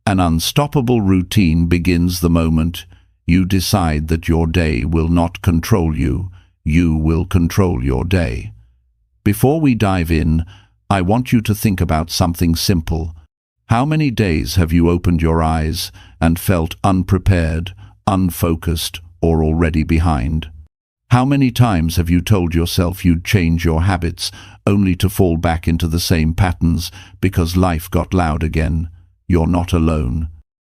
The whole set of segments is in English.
An unstoppable routine begins the moment you decide that your day will not control you, you will control your day. Before we dive in, I want you to think about something simple. How many days have you opened your eyes and felt unprepared, unfocused, or already behind? How many times have you told yourself you'd change your habits only to fall back into the same patterns because life got loud again? You're not alone.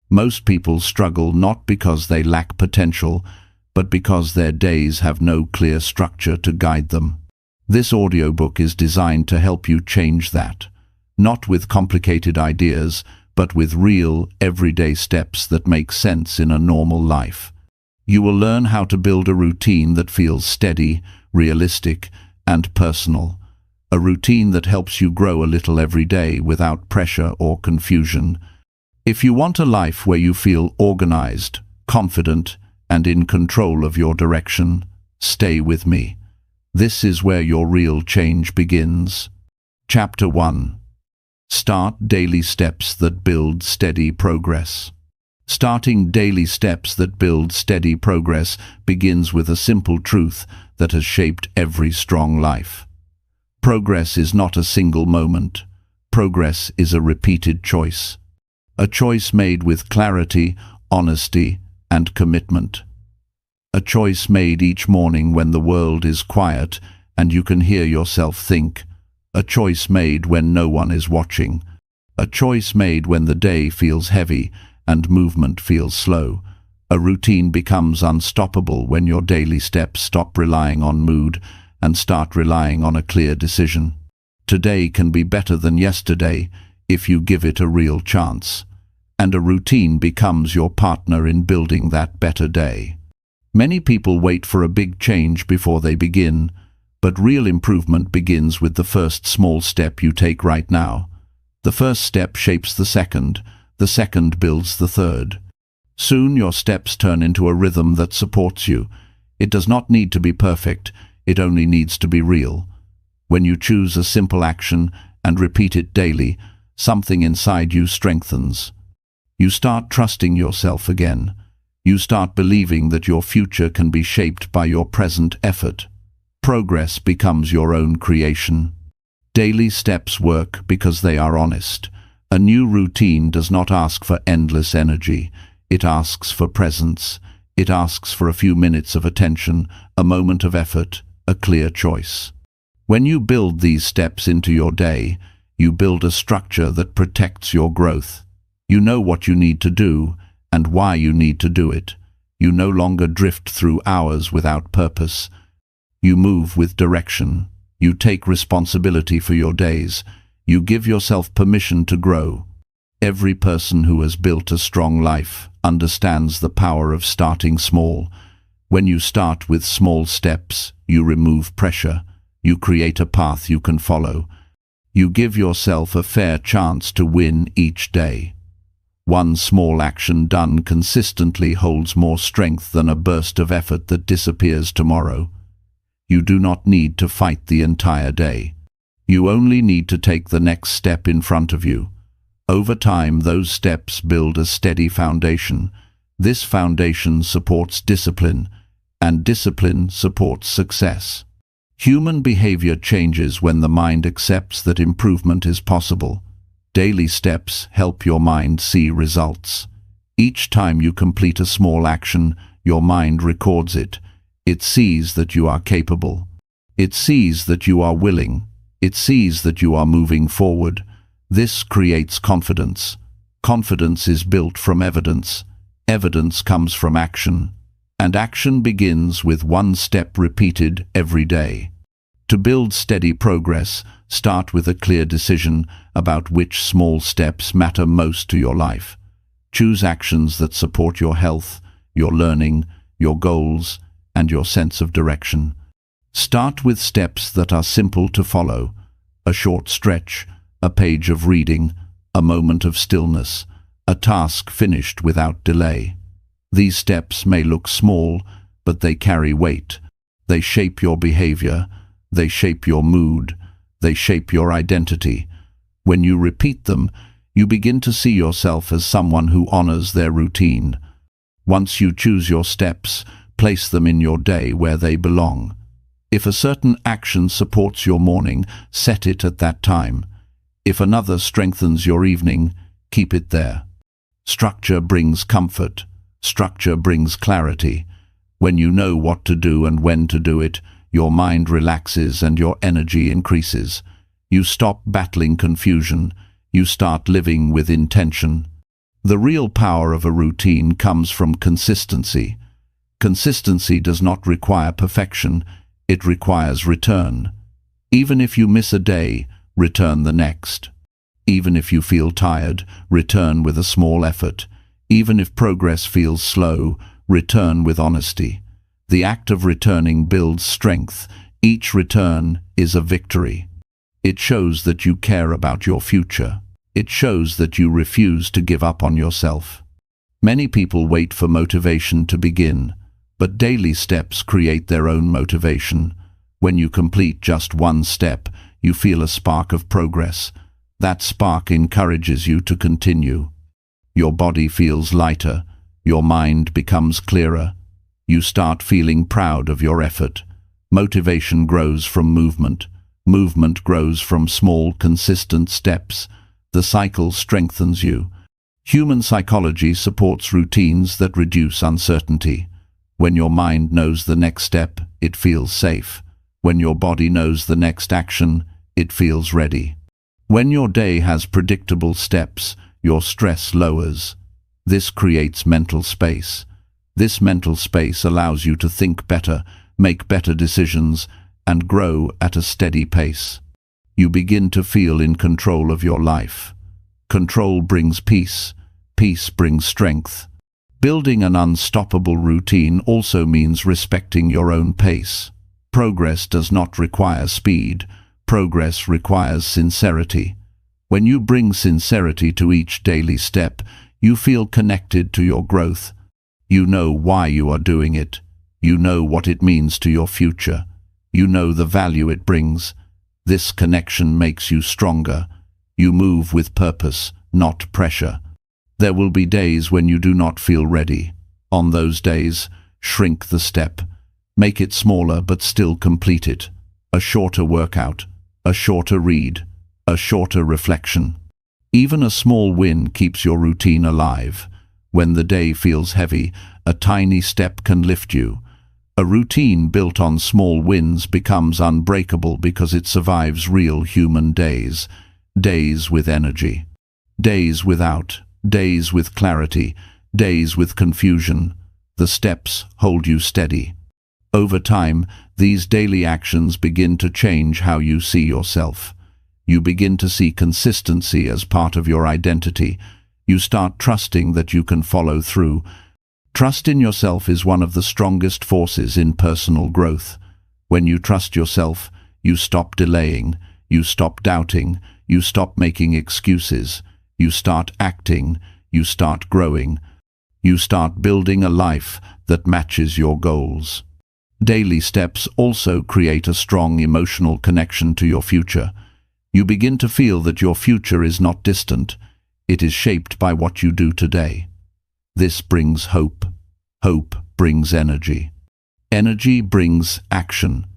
Most people struggle not because they lack potential, but because their days have no clear structure to guide them. This audiobook is designed to help you change that, not with complicated ideas, but with real, everyday steps that make sense in a normal life. You will learn how to build a routine that feels steady, realistic, and personal. A routine that helps you grow a little every day without pressure or confusion. If you want a life where you feel organized, confident, and in control of your direction, stay with me. This is where your real change begins. Chapter 1. Start daily steps that build steady progress. Starting daily steps that build steady progress begins with a simple truth that has shaped every strong life. Progress is not a single moment. Progress is a repeated choice. A choice made with clarity, honesty, and commitment. A choice made each morning when the world is quiet and you can hear yourself think. A choice made when no one is watching. A choice made when the day feels heavy and movement feels slow. A routine becomes unstoppable when your daily steps stop relying on mood and start relying on a clear decision. Today can be better than yesterday if you give it a real chance. And a routine becomes your partner in building that better day. Many people wait for a big change before they begin, but real improvement begins with the first small step you take right now. The first step shapes the second builds the third. Soon your steps turn into a rhythm that supports you. It does not need to be perfect, it only needs to be real. When you choose a simple action and repeat it daily, something inside you strengthens. You start trusting yourself again. You start believing that your future can be shaped by your present effort. Progress becomes your own creation. Daily steps work because they are honest. A new routine does not ask for endless energy. It asks for presence. It asks for a few minutes of attention, a moment of effort, a clear choice. When you build these steps into your day, you build a structure that protects your growth. You know what you need to do and why you need to do it. You no longer drift through hours without purpose. You move with direction. You take responsibility for your days. You give yourself permission to grow. Every person who has built a strong life understands the power of starting small. When you start with small steps, you remove pressure. You create a path you can follow. You give yourself a fair chance to win each day. One small action done consistently holds more strength than a burst of effort that disappears tomorrow. You do not need to fight the entire day. You only need to take the next step in front of you. Over time, those steps build a steady foundation. This foundation supports discipline, and discipline supports success. Human behavior changes when the mind accepts that improvement is possible. Daily steps help your mind see results. Each time you complete a small action, your mind records it. It sees that you are capable. It sees that you are willing. It sees that you are moving forward. This creates confidence. Confidence is built from evidence. Evidence comes from action. And action begins with one step repeated every day. To build steady progress, start with a clear decision about which small steps matter most to your life. Choose actions that support your health, your learning, your goals, and your sense of direction. Start with steps that are simple to follow. A short stretch, a page of reading, a moment of stillness, a task finished without delay. These steps may look small, but they carry weight. They shape your behavior. They shape your mood. They shape your identity. When you repeat them, You begin to see yourself as someone who honors their routine. Once you choose your steps, place them in your day where they belong. If a certain action supports your morning, set it at that time. If another strengthens your evening, keep it there. Structure brings comfort. Structure brings clarity. When you know what to do and when to do it, your mind relaxes and your energy increases. You stop battling confusion. You start living with intention. The real power of a routine comes from consistency. Consistency does not require perfection, it requires return. Even if you miss a day, return the next. Even if you feel tired, return with a small effort. Even if progress feels slow, return with honesty. The act of returning builds strength. Each return is a victory. It shows that you care about your future. It shows that you refuse to give up on yourself. Many people wait for motivation to begin, but daily steps create their own motivation. When you complete just one step, you feel a spark of progress. That spark encourages you to continue. Your body feels lighter. Your mind becomes clearer. You start feeling proud of your effort. Motivation grows from movement. Movement grows from small, consistent steps. The cycle strengthens you. Human psychology supports routines that reduce uncertainty. When your mind knows the next step, it feels safe. When your body knows the next action, it feels ready. When your day has predictable steps, your stress lowers. This creates mental space. This mental space allows you to think better, make better decisions, and grow at a steady pace. You begin to feel in control of your life. Control brings peace. Peace brings strength. Building an unstoppable routine also means respecting your own pace. Progress does not require speed. Progress requires sincerity. When you bring sincerity to each daily step, you feel connected to your growth. You know why you are doing it. You know what it means to your future. You know the value it brings. This connection makes you stronger. You move with purpose, not pressure. There will be days when you do not feel ready. On those days, shrink the step. Make it smaller but still complete it. A shorter workout, a shorter read, a shorter reflection. Even a small win keeps your routine alive. When the day feels heavy, a tiny step can lift you. A routine built on small wins becomes unbreakable because it survives real human days. Days with energy. Days without. Days with clarity. Days with confusion. The steps hold you steady. Over time, these daily actions begin to change how you see yourself. You begin to see consistency as part of your identity. You start trusting that you can follow through. Trust in yourself is one of the strongest forces in personal growth. When you trust yourself, you stop delaying, you stop doubting, you stop making excuses, you start acting, you start growing, you start building a life that matches your goals. Daily steps also create a strong emotional connection to your future. You begin to feel that your future is not distant. It is shaped by what you do today. This brings hope. Hope brings energy. Energy brings action.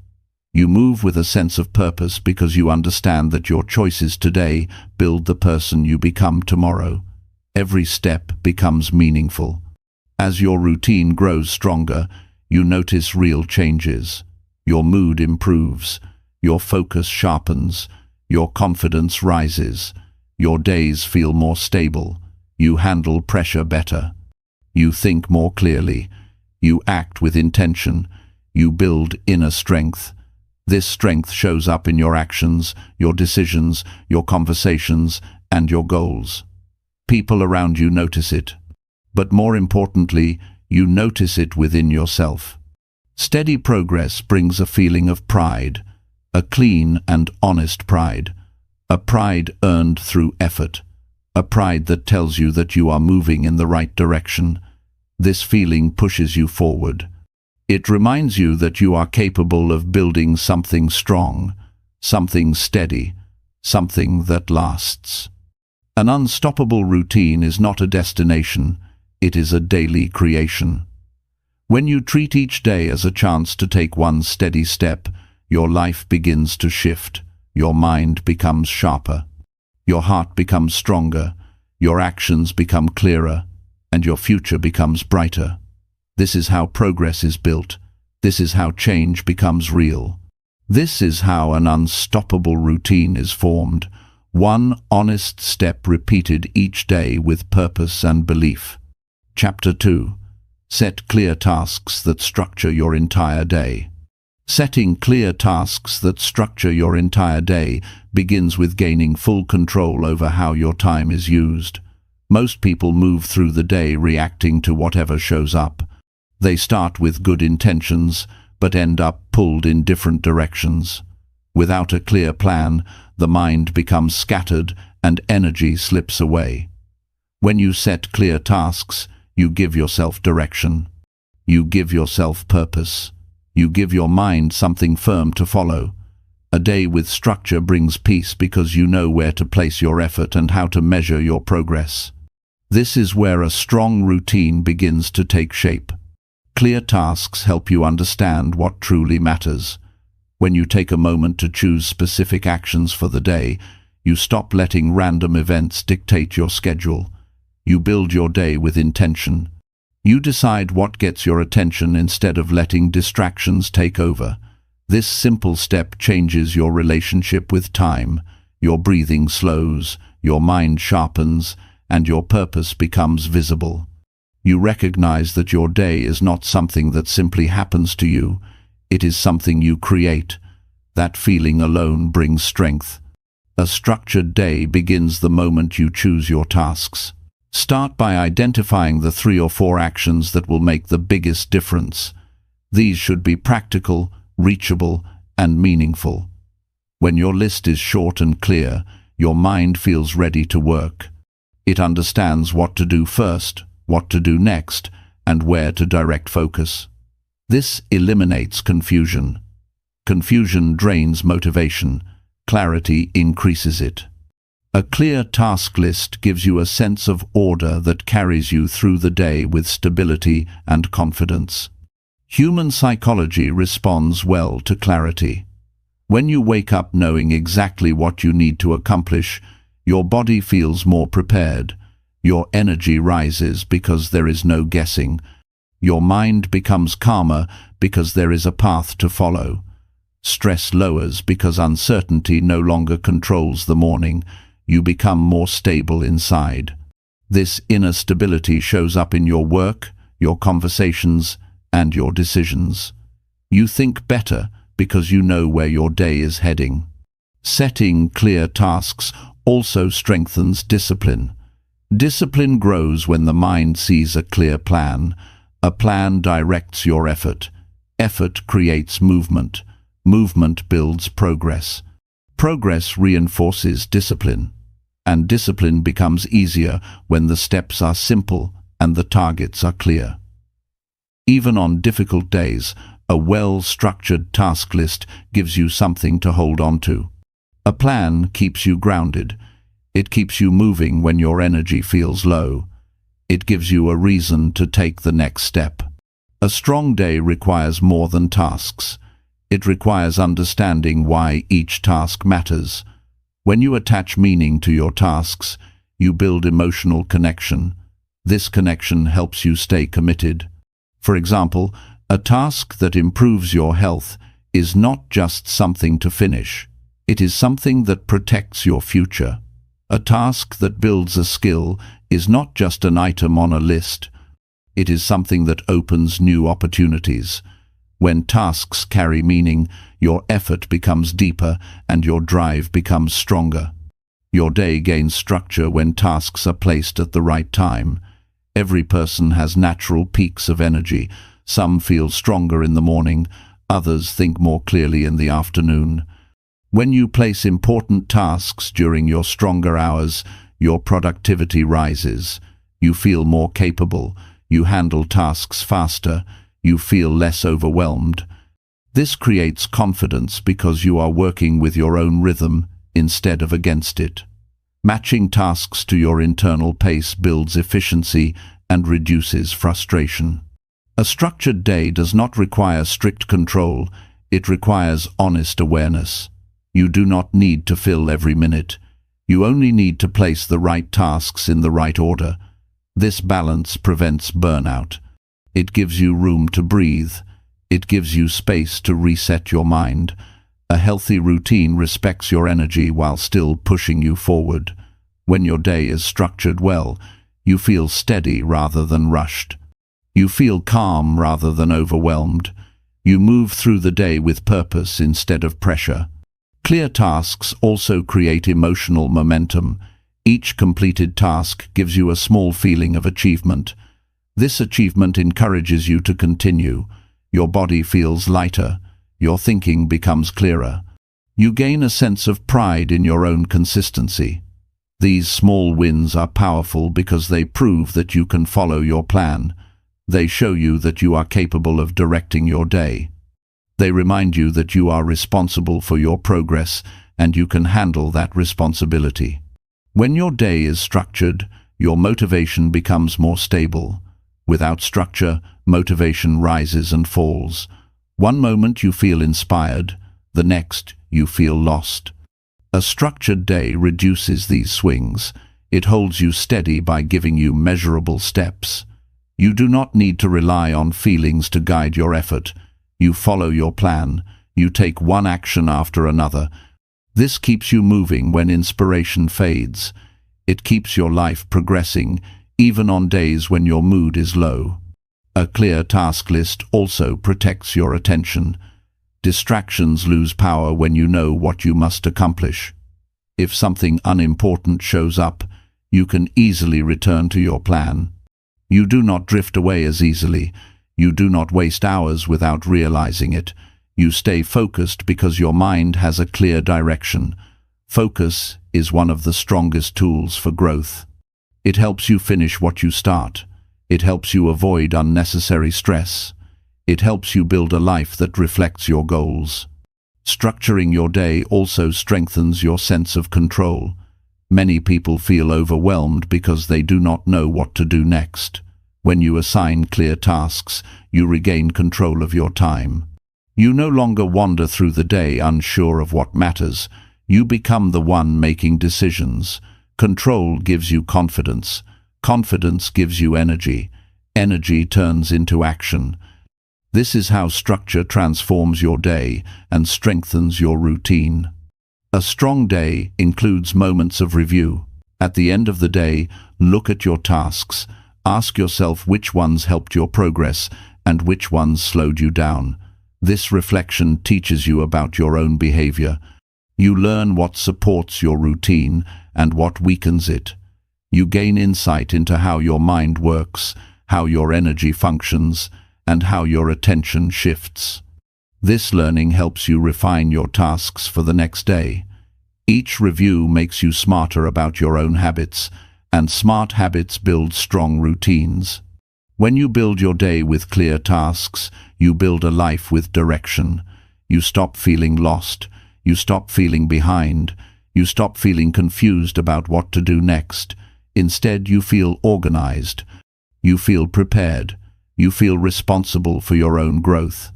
You move with a sense of purpose because you understand that your choices today build the person you become tomorrow. Every step becomes meaningful. As your routine grows stronger, you notice real changes. Your mood improves. Your focus sharpens. Your confidence rises. Your days feel more stable. You handle pressure better. You think more clearly. You act with intention. You build inner strength. This strength shows up in your actions, your decisions, your conversations, and your goals. People around you notice it. But more importantly, you notice it within yourself. Steady progress brings a feeling of pride, a clean and honest pride, a pride earned through effort, a pride that tells you that you are moving in the right direction. This feeling pushes you forward. It reminds you that you are capable of building something strong, something steady, something that lasts. An unstoppable routine is not a destination, it is a daily creation. When you treat each day as a chance to take one steady step, your life begins to shift, your mind becomes sharper, your heart becomes stronger, your actions become clearer, and your future becomes brighter. This is how progress is built. This is how change becomes real. This is how an unstoppable routine is formed. One honest step repeated each day with purpose and belief. Chapter 2. Set clear tasks that structure your entire day. Setting clear tasks that structure your entire day begins with gaining full control over how your time is used. Most people move through the day reacting to whatever shows up. They start with good intentions, but end up pulled in different directions. Without a clear plan, the mind becomes scattered and energy slips away. When you set clear tasks, you give yourself direction. You give yourself purpose. You give your mind something firm to follow. A day with structure brings peace because you know where to place your effort and how to measure your progress. This is where a strong routine begins to take shape. Clear tasks help you understand what truly matters. When you take a moment to choose specific actions for the day, you stop letting random events dictate your schedule. You build your day with intention. You decide what gets your attention instead of letting distractions take over. This simple step changes your relationship with time. Your breathing slows, your mind sharpens, and your purpose becomes visible. You recognize that your day is not something that simply happens to you. It is something you create. That feeling alone brings strength. A structured day begins the moment you choose your tasks. Start by identifying the 3 or 4 actions that will make the biggest difference. These should be practical, reachable, and meaningful. When your list is short and clear, your mind feels ready to work. It understands what to do first, what to do next, and where to direct focus. This eliminates confusion. Confusion drains motivation. Clarity increases it. A clear task list gives you a sense of order that carries you through the day with stability and confidence. Human psychology responds well to clarity. When you wake up knowing exactly what you need to accomplish, your body feels more prepared. Your energy rises because there is no guessing. Your mind becomes calmer because there is a path to follow. Stress lowers because uncertainty no longer controls the morning. You become more stable inside. This inner stability shows up in your work, your conversations, and your decisions. You think better because you know where your day is heading. Setting clear tasks also strengthens discipline. Discipline grows when the mind sees a clear plan. A plan directs your effort. Effort creates movement. Movement builds progress. Progress reinforces discipline. And discipline becomes easier when the steps are simple and the targets are clear. Even on difficult days, a well-structured task list gives you something to hold on to. A plan keeps you grounded. It keeps you moving when your energy feels low. It gives you a reason to take the next step. A strong day requires more than tasks. It requires understanding why each task matters. When you attach meaning to your tasks, you build emotional connection. This connection helps you stay committed. For example, a task that improves your health is not just something to finish. It is something that protects your future. A task that builds a skill is not just an item on a list. It is something that opens new opportunities. When tasks carry meaning, your effort becomes deeper and your drive becomes stronger. Your day gains structure when tasks are placed at the right time. Every person has natural peaks of energy. Some feel stronger in the morning, others think more clearly in the afternoon. When you place important tasks during your stronger hours, your productivity rises. You feel more capable. You handle tasks faster. You feel less overwhelmed. This creates confidence because you are working with your own rhythm instead of against it. Matching tasks to your internal pace builds efficiency and reduces frustration. A structured day does not require strict control, it requires honest awareness. You do not need to fill every minute. You only need to place the right tasks in the right order. This balance prevents burnout. It gives you room to breathe. It gives you space to reset your mind. A healthy routine respects your energy while still pushing you forward. When your day is structured well, you feel steady rather than rushed. You feel calm rather than overwhelmed. You move through the day with purpose instead of pressure. Clear tasks also create emotional momentum. Each completed task gives you a small feeling of achievement. This achievement encourages you to continue. Your body feels lighter. Your thinking becomes clearer. You gain a sense of pride in your own consistency. These small wins are powerful because they prove that you can follow your plan. They show you that you are capable of directing your day. They remind you that you are responsible for your progress and you can handle that responsibility. When your day is structured, your motivation becomes more stable. Without structure, motivation rises and falls. One moment you feel inspired, the next you feel lost. A structured day reduces these swings. It holds you steady by giving you measurable steps. You do not need to rely on feelings to guide your effort. You follow your plan. You take one action after another. This keeps you moving when inspiration fades. It keeps your life progressing, even on days when your mood is low. A clear task list also protects your attention. Distractions lose power when you know what you must accomplish. If something unimportant shows up, you can easily return to your plan. You do not drift away as easily. You do not waste hours without realizing it. You stay focused because your mind has a clear direction. Focus is one of the strongest tools for growth. It helps you finish what you start. It helps you avoid unnecessary stress. It helps you build a life that reflects your goals. Structuring your day also strengthens your sense of control. Many people feel overwhelmed because they do not know what to do next. When you assign clear tasks, you regain control of your time. You no longer wander through the day unsure of what matters. You become the one making decisions. Control gives you confidence. Confidence gives you energy. Energy turns into action. This is how structure transforms your day and strengthens your routine. A strong day includes moments of review. At the end of the day, look at your tasks. Ask yourself which ones helped your progress and which ones slowed you down. This reflection teaches you about your own behavior. You learn what supports your routine and what weakens it. You gain insight into how your mind works, how your energy functions, and how your attention shifts. This learning helps you refine your tasks for the next day. Each review makes you smarter about your own habits, and smart habits build strong routines. When you build your day with clear tasks, you build a life with direction. You stop feeling lost. You stop feeling behind. You stop feeling confused about what to do next. Instead, you feel organized. You feel prepared. You feel responsible for your own growth.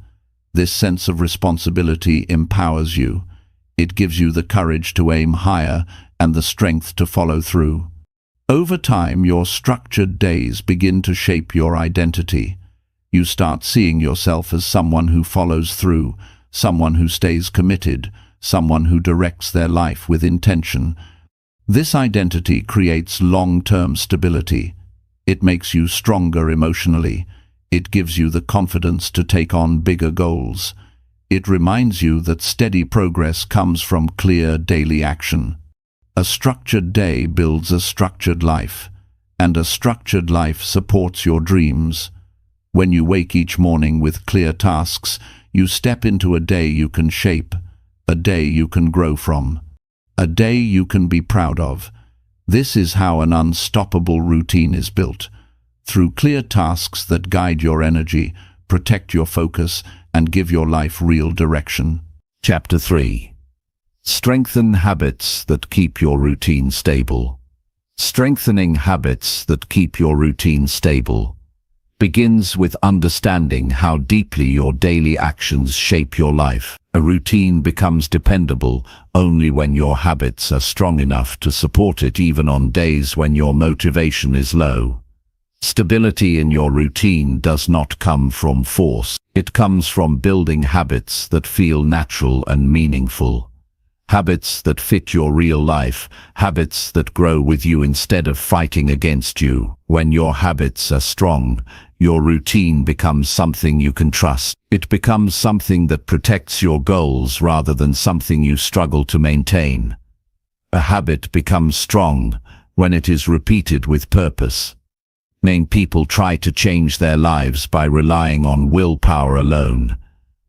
This sense of responsibility empowers you. It gives you the courage to aim higher and the strength to follow through. Over time, your structured days begin to shape your identity. You start seeing yourself as someone who follows through, someone who stays committed, someone who directs their life with intention. This identity creates long-term stability. It makes you stronger emotionally. It gives you the confidence to take on bigger goals. It reminds you that steady progress comes from clear daily action. A structured day builds a structured life, and a structured life supports your dreams. When you wake each morning with clear tasks, you step into a day you can shape, a day you can grow from, a day you can be proud of. This is how an unstoppable routine is built, through clear tasks that guide your energy, protect your focus, and give your life real direction. Chapter 3. Strengthen habits that keep your routine stable. Strengthening habits that keep your routine stable begins with understanding how deeply your daily actions shape your life. A routine becomes dependable only when your habits are strong enough to support it even on days when your motivation is low. Stability in your routine does not come from force. It comes from building habits that feel natural and meaningful. Habits that fit your real life, habits that grow with you instead of fighting against you. When your habits are strong, your routine becomes something you can trust. It becomes something that protects your goals rather than something you struggle to maintain. A habit becomes strong when it is repeated with purpose. Many people try to change their lives by relying on willpower alone.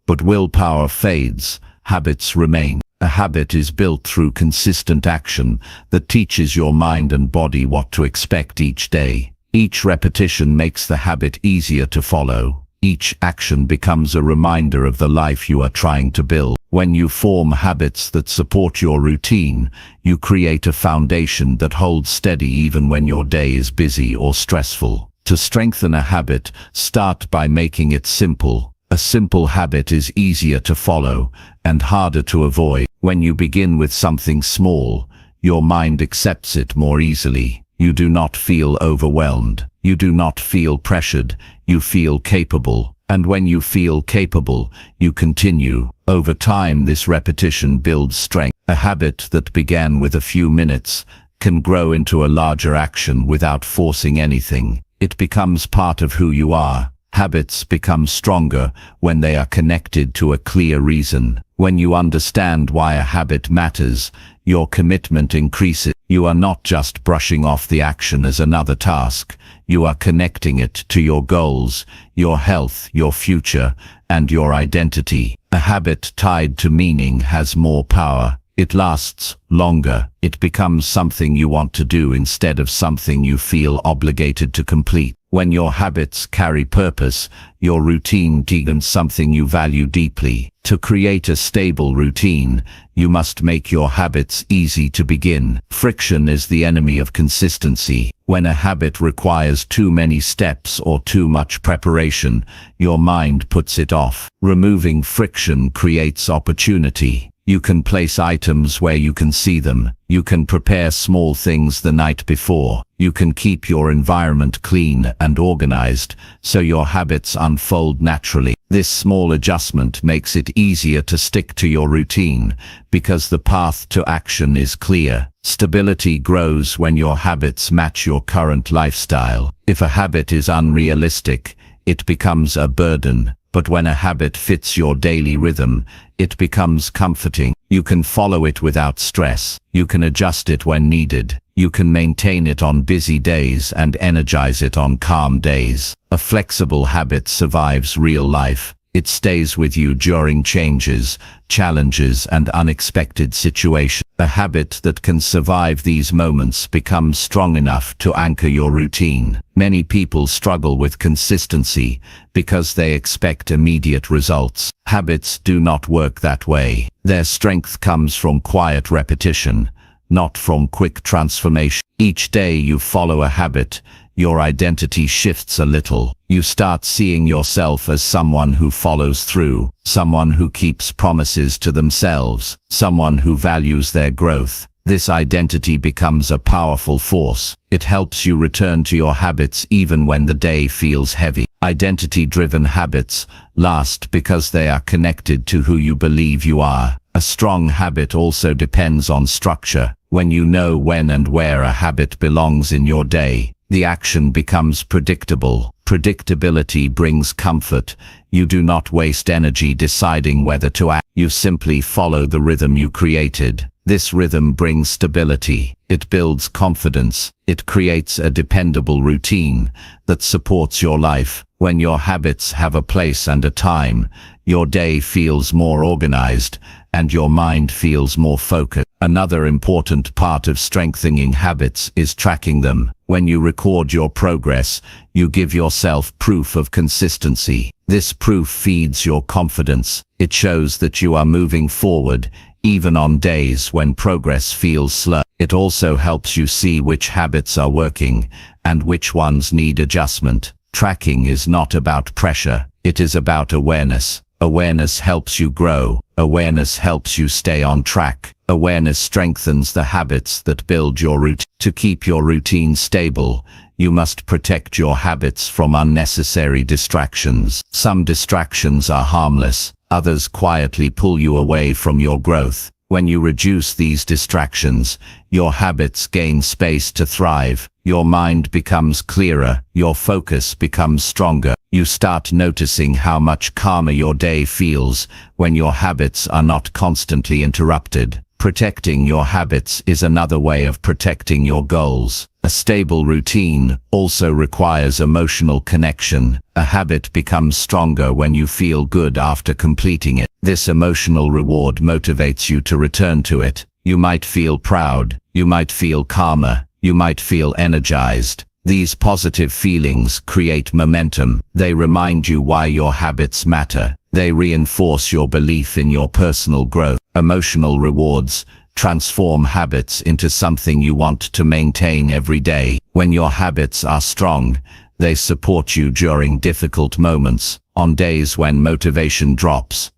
But willpower fades, habits remain. A habit is built through consistent action that teaches your mind and body what to expect each day. Each repetition makes the habit easier to follow. Each action becomes a reminder of the life you are trying to build. When you form habits that support your routine, you create a foundation that holds steady even when your day is busy or stressful. To strengthen a habit, start by making it simple. A simple habit is easier to follow and harder to avoid. When you begin with something small, your mind accepts it more easily. You do not feel overwhelmed. You do not feel pressured. You feel capable. And when you feel capable, you continue. Over time, this repetition builds strength. A habit that began with a few minutes can grow into a larger action without forcing anything. It becomes part of who you are. Habits become stronger when they are connected to a clear reason. When you understand why a habit matters, your commitment increases. You are not just brushing off the action as another task. You are connecting it to your goals, your health, your future, and your identity. A habit tied to meaning has more power. It lasts longer. It becomes something you want to do instead of something you feel obligated to complete. When your habits carry purpose, your routine becomes something you value deeply. To create a stable routine, you must make your habits easy to begin. Friction is the enemy of consistency. When a habit requires too many steps or too much preparation, your mind puts it off. Removing friction creates opportunity. You can place items where you can see them. You can prepare small things the night before. You can keep your environment clean and organized so your habits unfold naturally. This small adjustment makes it easier to stick to your routine because the path to action is clear. Stability grows when your habits match your current lifestyle. If a habit is unrealistic, it becomes a burden. But when a habit fits your daily rhythm, it becomes comforting. You can follow it without stress. You can adjust it when needed. You can maintain it on busy days and energize it on calm days. A flexible habit survives real life. It stays with you during changes, challenges, and unexpected situations. A habit that can survive these moments becomes strong enough to anchor your routine. Many people struggle with consistency because they expect immediate results. Habits do not work that way. Their strength comes from quiet repetition, not from quick transformation. Each day you follow a habit, your identity shifts a little. You start seeing yourself as someone who follows through, someone who keeps promises to themselves, someone who values their growth. This identity becomes a powerful force. It helps you return to your habits even when the day feels heavy. Identity-driven habits last because they are connected to who you believe you are. A strong habit also depends on structure. When you know when and where a habit belongs in your day, the action becomes predictable. Predictability brings comfort. You do not waste energy deciding whether to act. You simply follow the rhythm you created. This rhythm brings stability. It builds confidence. It creates a dependable routine that supports your life. When your habits have a place and a time, your day feels more organized and your mind feels more focused. Another important part of strengthening habits is tracking them. When you record your progress, you give yourself proof of consistency. This proof feeds your confidence. It shows that you are moving forward, even on days when progress feels slow. It also helps you see which habits are working and which ones need adjustment. Tracking is not about pressure, it is about awareness. Awareness helps you grow. Awareness helps you stay on track. Awareness strengthens the habits that build your routine. To keep your routine stable, you must protect your habits from unnecessary distractions. Some distractions are harmless, others quietly pull you away from your growth. When you reduce these distractions, your habits gain space to thrive. Your mind becomes clearer, your focus becomes stronger. You start noticing how much calmer your day feels when your habits are not constantly interrupted. Protecting your habits is another way of protecting your goals. A stable routine also requires emotional connection. A habit becomes stronger when you feel good after completing it. This emotional reward motivates you to return to it. You might feel proud, you might feel calmer, you might feel energized. These positive feelings create momentum. They remind you why your habits matter. They reinforce your belief in your personal growth. Emotional rewards transform habits into something you want to maintain every day. When your habits are strong, they support you during difficult moments. On days when motivation drops,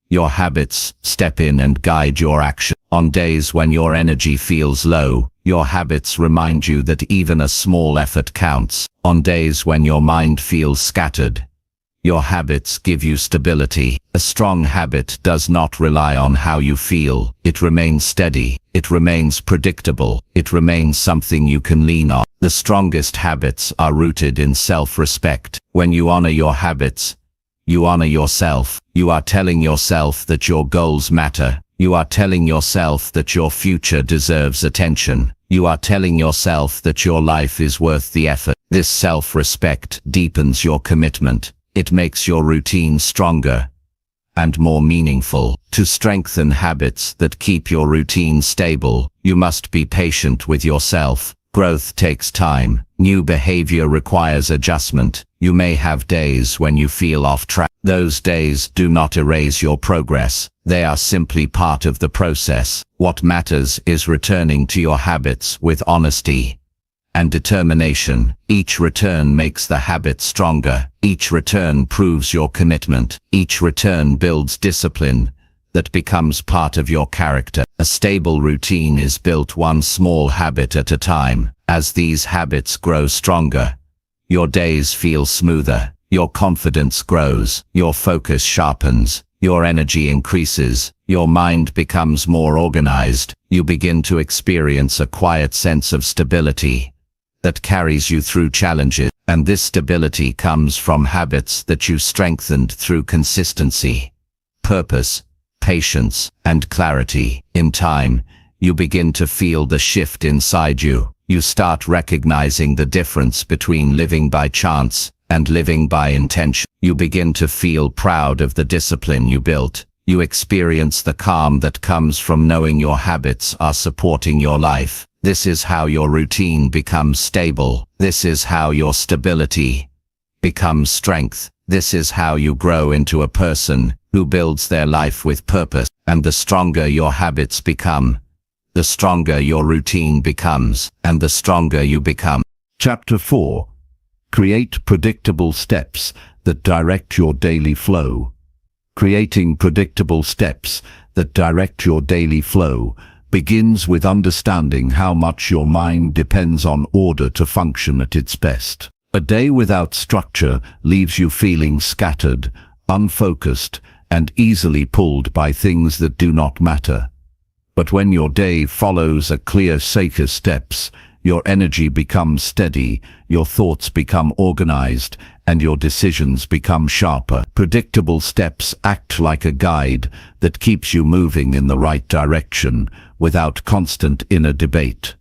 your habits step in and guide your action. On days when your energy feels low, your habits remind you that even a small effort counts. On days when your mind feels scattered, your habits give you stability. A strong habit does not rely on how you feel. It remains steady. It remains predictable. It remains something you can lean on. The strongest habits are rooted in self-respect. When you honor your habits, you honor yourself. You are telling yourself that your goals matter. You are telling yourself that your future deserves attention. You are telling yourself that your life is worth the effort. This self-respect deepens your commitment. It makes your routine stronger and more meaningful. To strengthen habits that keep your routine stable, you must be patient with yourself. Growth takes time. New behavior requires adjustment. You may have days when you feel off track. Those days do not erase your progress. They are simply part of the process. What matters is returning to your habits with honesty and determination. Each return makes the habit stronger. Each return proves your commitment. Each return builds discipline that becomes part of your character. A stable routine is built one small habit at a time. As these habits grow stronger, your days feel smoother, your confidence grows, your focus sharpens, your energy increases, your mind becomes more organized. You begin to experience a quiet sense of stability that carries you through challenges. And this stability comes from habits that you strengthened through consistency, purpose, patience, and clarity. In time, you begin to feel the shift inside you. You start recognizing the difference between living by chance and living by intention. You begin to feel proud of the discipline you built. You experience the calm that comes from knowing your habits are supporting your life. This is how your routine becomes stable. This is how your stability becomes strength. This is how you grow into a person who builds their life with purpose. And the stronger your habits become, the stronger your routine becomes, and the stronger you become. Chapter 4. Create predictable steps that direct your daily flow. Creating predictable steps that direct your daily flow begins with understanding how much your mind depends on order to function at its best. A day without structure leaves you feeling scattered, unfocused, and easily pulled by things that do not matter. But when your day follows a clear set of steps, your energy becomes steady, your thoughts become organized, and your decisions become sharper. Predictable steps act like a guide that keeps you moving in the right direction without constant inner debate.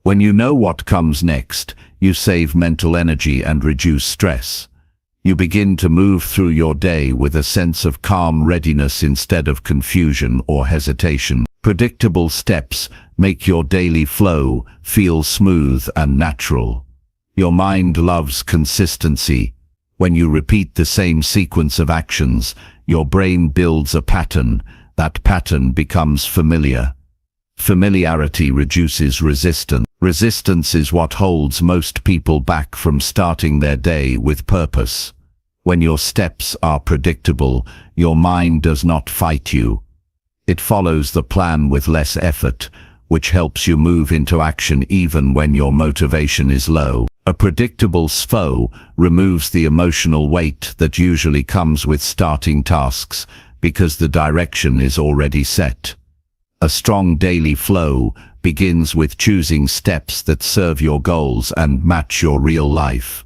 When you know what comes next, you save mental energy and reduce stress. You begin to move through your day with a sense of calm readiness instead of confusion or hesitation. Predictable steps make your daily flow feel smooth and natural. Your mind loves consistency. When you repeat the same sequence of actions, your brain builds a pattern that pattern becomes familiar. Familiarity reduces resistance. Resistance is what holds most people back from starting their day with purpose. When your steps are predictable, your mind does not fight you. It follows the plan with less effort, which helps you move into action even when your motivation is low. A predictable flow removes the emotional weight that usually comes with starting tasks because the direction is already set. A strong daily flow begins with choosing steps that serve your goals and match your real life.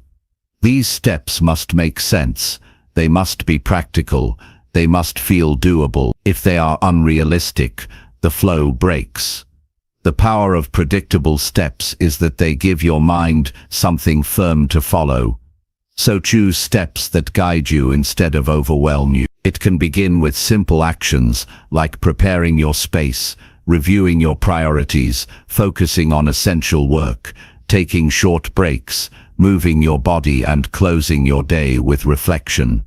These steps must make sense, they must be practical, they must feel doable. If they are unrealistic, the flow breaks. The power of predictable steps is that they give your mind something firm to follow. So choose steps that guide you instead of overwhelm you. It can begin with simple actions like preparing your space, reviewing your priorities, focusing on essential work, taking short breaks, moving your body and closing your day with reflection.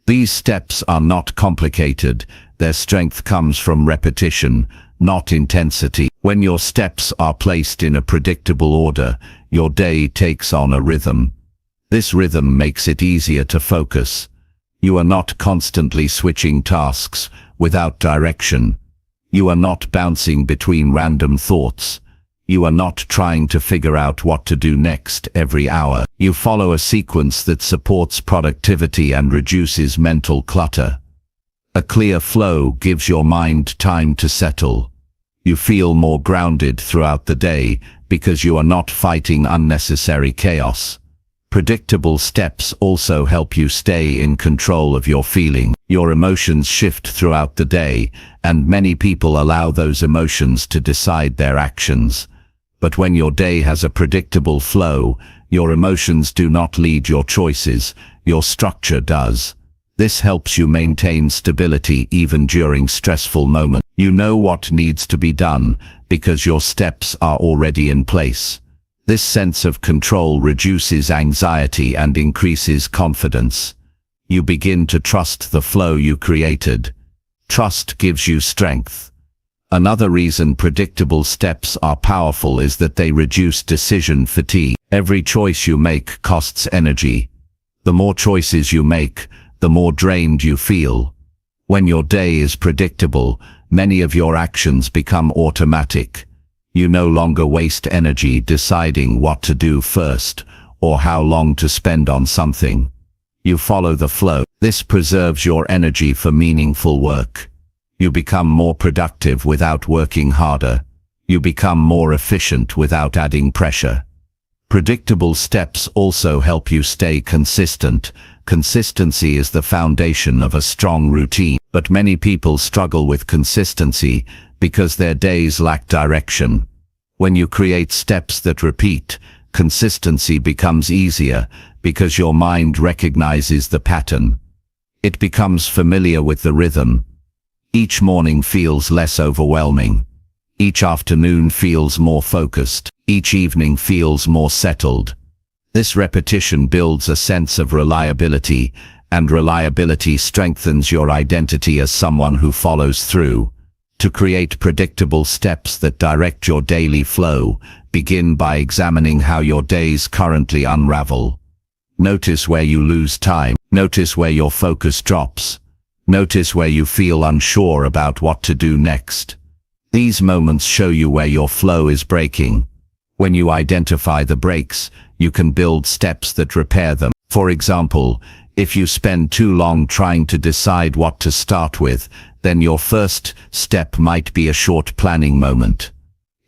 These steps are not complicated. Their strength comes from repetition, not intensity. When your steps are placed in a predictable order, your day takes on a rhythm. This rhythm makes it easier to focus. You are not constantly switching tasks without direction. You are not bouncing between random thoughts. You are not trying to figure out what to do next every hour. You follow a sequence that supports productivity and reduces mental clutter. A clear flow gives your mind time to settle. You feel more grounded throughout the day because you are not fighting unnecessary chaos. Predictable steps also help you stay in control of your feelings. Your emotions shift throughout the day, and many people allow those emotions to decide their actions. But when your day has a predictable flow, your emotions do not lead your choices, your structure does. This helps you maintain stability even during stressful moments. You know what needs to be done because your steps are already in place. This sense of control reduces anxiety and increases confidence. You begin to trust the flow you created. Trust gives you strength. Another reason predictable steps are powerful is that they reduce decision fatigue. Every choice you make costs energy. The more choices you make, the more drained you feel. When your day is predictable, many of your actions become automatic. You no longer waste energy deciding what to do first or how long to spend on something. You follow the flow. This preserves your energy for meaningful work. You become more productive without working harder. You become more efficient without adding pressure. Predictable steps also help you stay consistent. Consistency is the foundation of a strong routine, but many people struggle with consistency because their days lack direction. When you create steps that repeat, consistency becomes easier because your mind recognizes the pattern. It becomes familiar with the rhythm. Each morning feels less overwhelming. Each afternoon feels more focused. Each evening feels more settled. This repetition builds a sense of reliability, and reliability strengthens your identity as someone who follows through. To create predictable steps that direct your daily flow, begin by examining how your days currently unravel. Notice where you lose time. Notice where your focus drops. Notice where you feel unsure about what to do next. These moments show you where your flow is breaking. When you identify the breaks, you can build steps that repair them. For example, if you spend too long trying to decide what to start with, then your first step might be a short planning moment.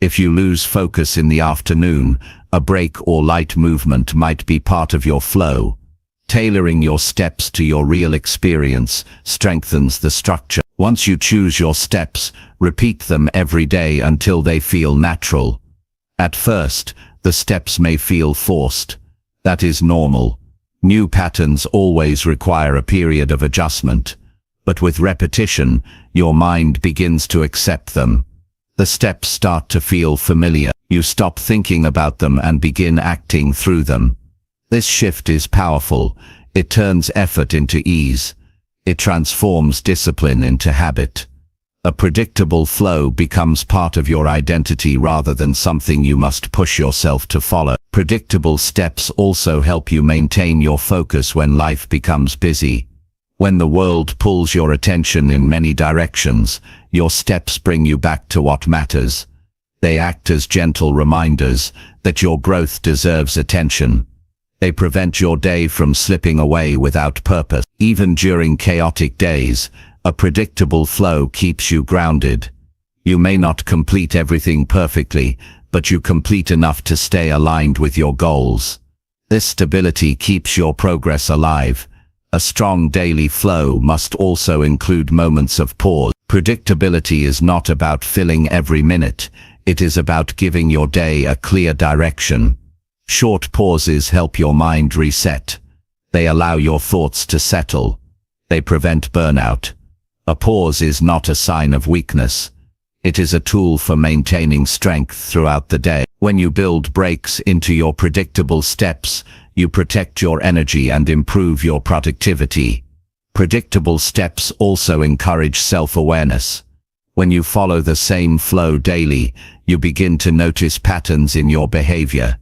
If you lose focus in the afternoon, a break or light movement might be part of your flow. Tailoring your steps to your real experience strengthens the structure. Once you choose your steps, repeat them every day until they feel natural. At first, the steps may feel forced. That is normal. New patterns always require a period of adjustment. But with repetition, your mind begins to accept them. The steps start to feel familiar. You stop thinking about them and begin acting through them. This shift is powerful. It turns effort into ease. It transforms discipline into habit. A predictable flow becomes part of your identity rather than something you must push yourself to follow. Predictable steps also help you maintain your focus when life becomes busy. When the world pulls your attention in many directions, your steps bring you back to what matters. They act as gentle reminders that your growth deserves attention. They prevent your day from slipping away without purpose. Even during chaotic days, a predictable flow keeps you grounded. You may not complete everything perfectly, but you complete enough to stay aligned with your goals. This stability keeps your progress alive. A strong daily flow must also include moments of pause. Predictability is not about filling every minute. It is about giving your day a clear direction. Short pauses help your mind reset. They allow your thoughts to settle. They prevent burnout. A pause is not a sign of weakness. It is a tool for maintaining strength throughout the day. When you build breaks into your predictable steps, you protect your energy and improve your productivity. Predictable steps also encourage self-awareness. When you follow the same flow daily, you begin to notice patterns in your behavior.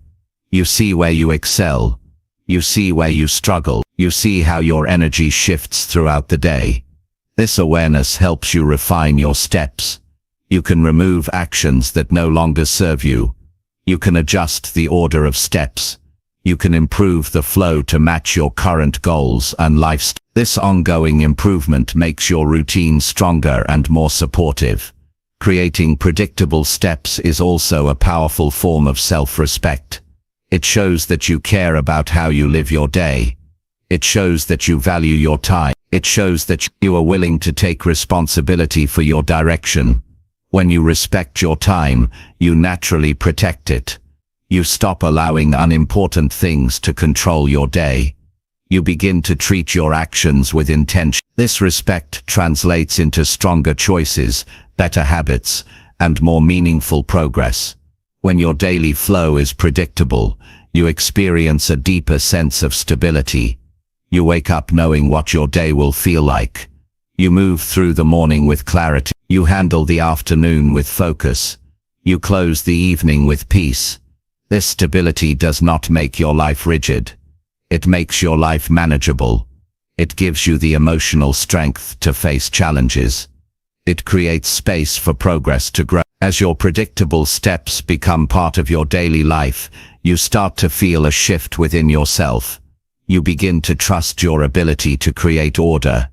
You see where you excel. You see where you struggle. You see how your energy shifts throughout the day. This awareness helps you refine your steps. You can remove actions that no longer serve you. You can adjust the order of steps. You can improve the flow to match your current goals and lifestyle. This ongoing improvement makes your routine stronger and more supportive. Creating predictable steps is also a powerful form of self-respect. It shows that you care about how you live your day. It shows that you value your time. It shows that you are willing to take responsibility for your direction. When you respect your time, you naturally protect it. You stop allowing unimportant things to control your day. You begin to treat your actions with intention. This respect translates into stronger choices, better habits, and more meaningful progress. When your daily flow is predictable, you experience a deeper sense of stability. You wake up knowing what your day will feel like. You move through the morning with clarity. You handle the afternoon with focus. You close the evening with peace. This stability does not make your life rigid. It makes your life manageable. It gives you the emotional strength to face challenges. It creates space for progress to grow. As your predictable steps become part of your daily life, you start to feel a shift within yourself. You begin to trust your ability to create order.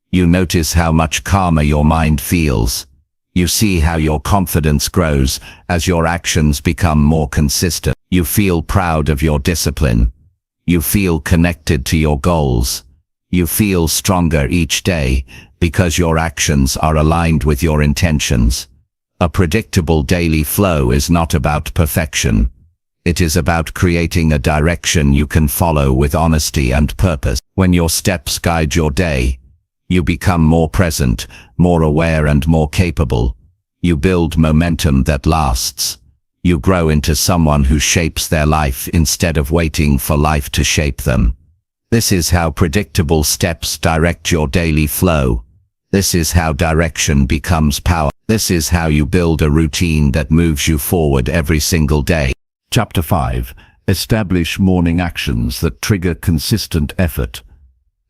You notice how much calmer your mind feels. You see how your confidence grows as your actions become more consistent. You feel proud of your discipline. You feel connected to your goals. You feel stronger each day because your actions are aligned with your intentions. A predictable daily flow is not about perfection. It is about creating a direction you can follow with honesty and purpose. When your steps guide your day, you become more present, more aware, and more capable. You build momentum that lasts. You grow into someone who shapes their life instead of waiting for life to shape them. This is how predictable steps direct your daily flow. This is how direction becomes power. This is how you build a routine that moves you forward every single day. Chapter 5. Establish morning actions that trigger consistent effort.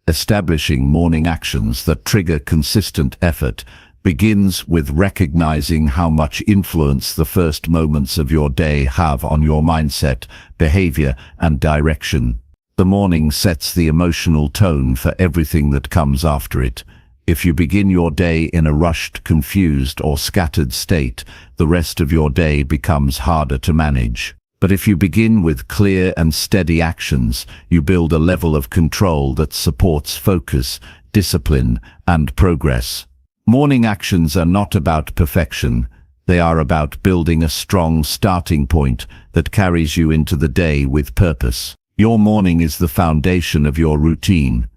Establishing morning actions that trigger consistent effort begins with recognizing how much influence the first moments of your day have on your mindset, behavior, and direction. The morning sets the emotional tone for everything that comes after it. If you begin your day in a rushed, confused, or scattered state, the rest of your day becomes harder to manage. But if you begin with clear and steady actions, you build a level of control that supports focus, discipline, and progress. Morning actions are not about perfection. They are about building a strong starting point that carries you into the day with purpose. Your morning is the foundation of your routine.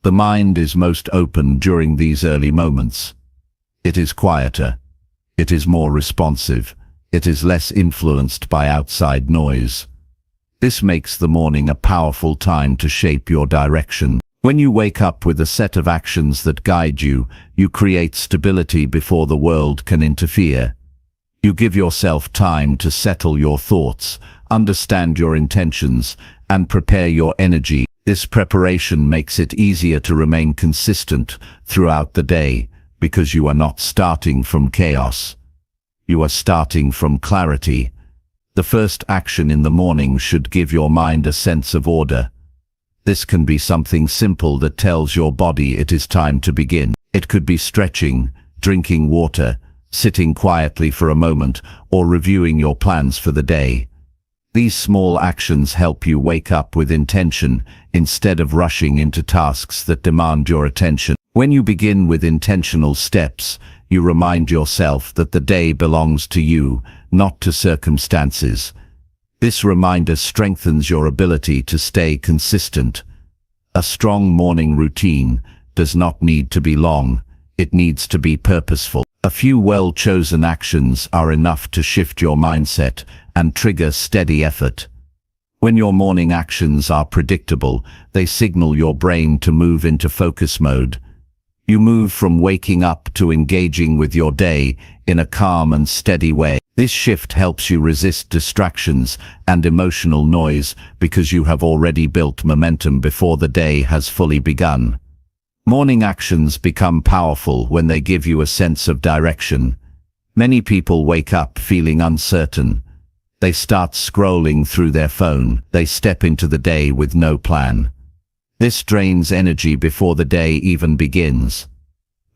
The mind is most open during these early moments. It is quieter. It is more responsive. It is less influenced by outside noise. This makes the morning a powerful time to shape your direction. When you wake up with a set of actions that guide you, you create stability before the world can interfere. You give yourself time to settle your thoughts, understand your intentions, and prepare your energy. This preparation makes it easier to remain consistent throughout the day, because you are not starting from chaos. You are starting from clarity. The first action in the morning should give your mind a sense of order. This can be something simple that tells your body it is time to begin. It could be stretching, drinking water, sitting quietly for a moment, or reviewing your plans for the day. These small actions help you wake up with intention instead of rushing into tasks that demand your attention. When you begin with intentional steps, you remind yourself that the day belongs to you, not to circumstances. This reminder strengthens your ability to stay consistent. A strong morning routine does not need to be long, it needs to be purposeful. A few well-chosen actions are enough to shift your mindset and trigger steady effort. When your morning actions are predictable, they signal your brain to move into focus mode. You move from waking up to engaging with your day in a calm and steady way. This shift helps you resist distractions and emotional noise because you have already built momentum before the day has fully begun. Morning actions become powerful when they give you a sense of direction. Many people wake up feeling uncertain. They start scrolling through their phone. They step into the day with no plan. This drains energy before the day even begins.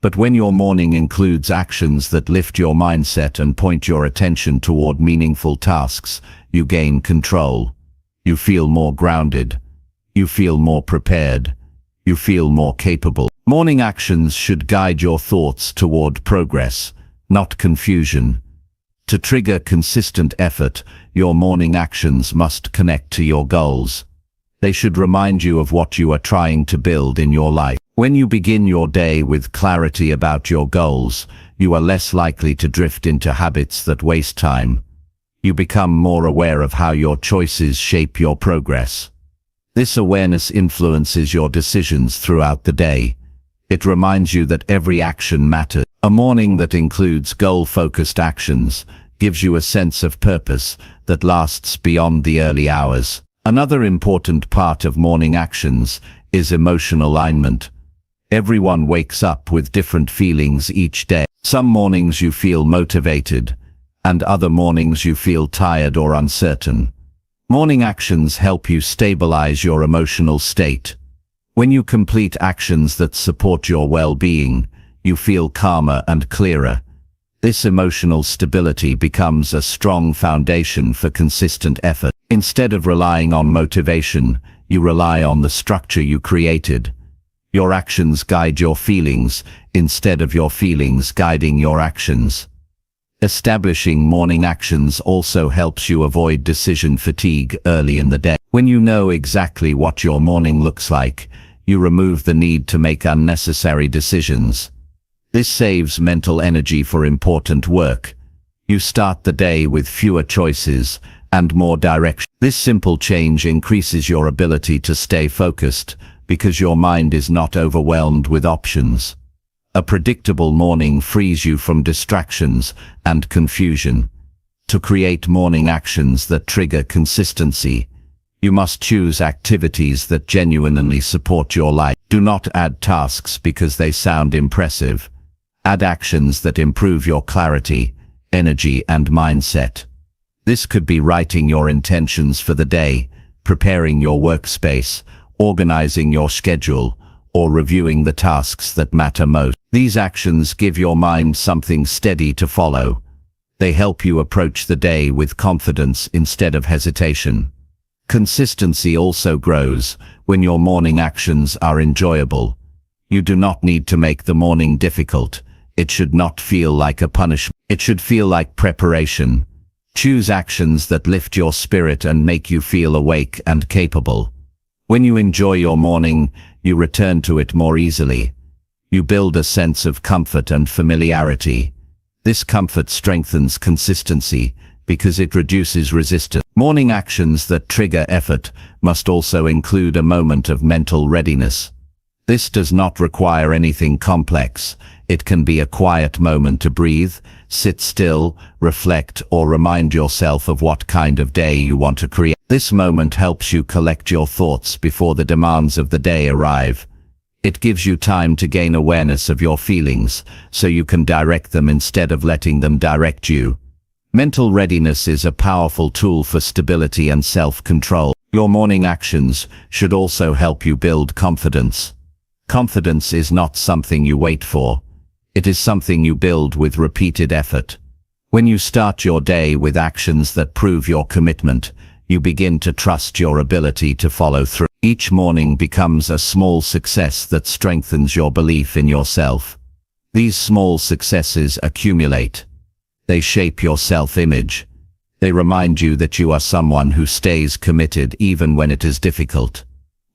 But when your morning includes actions that lift your mindset and point your attention toward meaningful tasks, you gain control. You feel more grounded. You feel more prepared. You feel more capable. Morning actions should guide your thoughts toward progress, not confusion. To trigger consistent effort, your morning actions must connect to your goals. They should remind you of what you are trying to build in your life. When you begin your day with clarity about your goals, you are less likely to drift into habits that waste time. You become more aware of how your choices shape your progress. This awareness influences your decisions throughout the day. It reminds you that every action matters. A morning that includes goal-focused actions gives you a sense of purpose that lasts beyond the early hours. Another important part of morning actions is emotional alignment. Everyone wakes up with different feelings each day. Some mornings you feel motivated, and other mornings you feel tired or uncertain. Morning actions help you stabilize your emotional state. When you complete actions that support your well-being, you feel calmer and clearer. This emotional stability becomes a strong foundation for consistent effort. Instead of relying on motivation, you rely on the structure you created. Your actions guide your feelings, instead of your feelings guiding your actions. Establishing morning actions also helps you avoid decision fatigue early in the day. When you know exactly what your morning looks like, you remove the need to make unnecessary decisions. This saves mental energy for important work. You start the day with fewer choices and more direction. This simple change increases your ability to stay focused because your mind is not overwhelmed with options. A predictable morning frees you from distractions and confusion. To create morning actions that trigger consistency, you must choose activities that genuinely support your life. Do not add tasks because they sound impressive. Add actions that improve your clarity, energy, and mindset. This could be writing your intentions for the day, preparing your workspace, organizing your schedule, or reviewing the tasks that matter most. These actions give your mind something steady to follow. They help you approach the day with confidence instead of hesitation. Consistency also grows when your morning actions are enjoyable. You do not need to make the morning difficult. It should not feel like a punishment. It should feel like preparation. Choose actions that lift your spirit and make you feel awake and capable. When you enjoy your morning, you return to it more easily. You build a sense of comfort and familiarity. This comfort strengthens consistency because it reduces resistance. Morning actions that trigger effort must also include a moment of mental readiness. This does not require anything complex. It can be a quiet moment to breathe, sit still, reflect, or remind yourself of what kind of day you want to create. This moment helps you collect your thoughts before the demands of the day arrive. It gives you time to gain awareness of your feelings, so you can direct them instead of letting them direct you. Mental readiness is a powerful tool for stability and self-control. Your morning actions should also help you build confidence. Confidence is not something you wait for. It is something you build with repeated effort. When you start your day with actions that prove your commitment, you begin to trust your ability to follow through. Each morning becomes a small success that strengthens your belief in yourself. These small successes accumulate. They shape your self-image. They remind you that you are someone who stays committed even when it is difficult.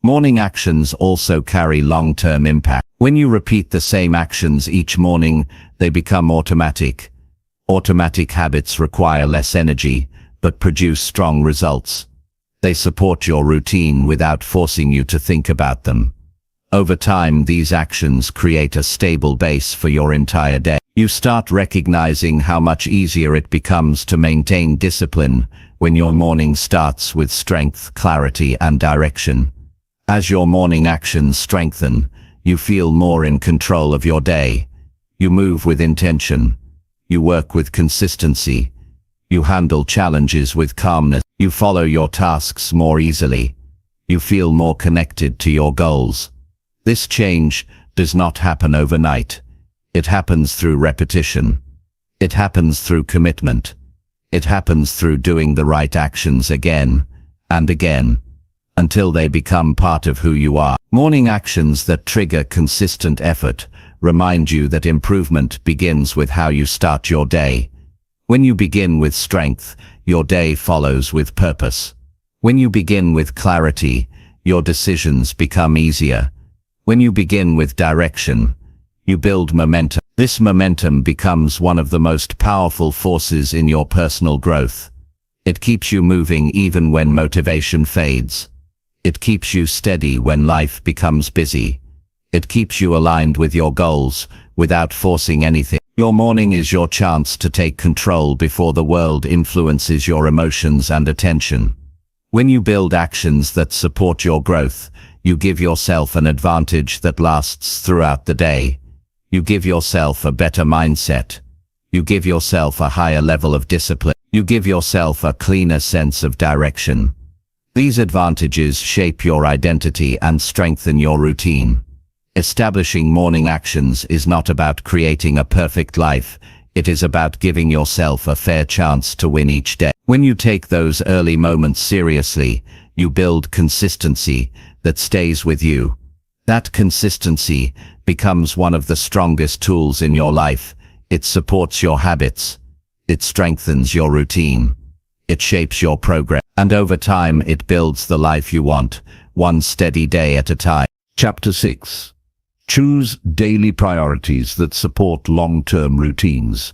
Morning actions also carry long-term impact. When you repeat the same actions each morning, they become automatic. Automatic habits require less energy, but produce strong results. They support your routine without forcing you to think about them. Over time, these actions create a stable base for your entire day. You start recognizing how much easier it becomes to maintain discipline when your morning starts with strength, clarity, and direction. As your morning actions strengthen, you feel more in control of your day. You move with intention. You work with consistency. You handle challenges with calmness. You follow your tasks more easily. You feel more connected to your goals. This change does not happen overnight. It happens through repetition. It happens through commitment. It happens through doing the right actions again and again, until they become part of who you are. Morning actions that trigger consistent effort remind you that improvement begins with how you start your day. When you begin with strength, your day follows with purpose. When you begin with clarity, your decisions become easier. When you begin with direction, you build momentum. This momentum becomes one of the most powerful forces in your personal growth. It keeps you moving even when motivation fades. It keeps you steady when life becomes busy. It keeps you aligned with your goals without forcing anything. Your morning is your chance to take control before the world influences your emotions and attention. When you build actions that support your growth, you give yourself an advantage that lasts throughout the day. You give yourself a better mindset. You give yourself a higher level of discipline. You give yourself a cleaner sense of direction. These advantages shape your identity and strengthen your routine. Establishing morning actions is not about creating a perfect life. It is about giving yourself a fair chance to win each day. When you take those early moments seriously, you build consistency that stays with you. That consistency becomes one of the strongest tools in your life. It supports your habits. It strengthens your routine. It shapes your progress. And over time, it builds the life you want, one steady day at a time. Chapter 6. Choose daily priorities that support long-term routines.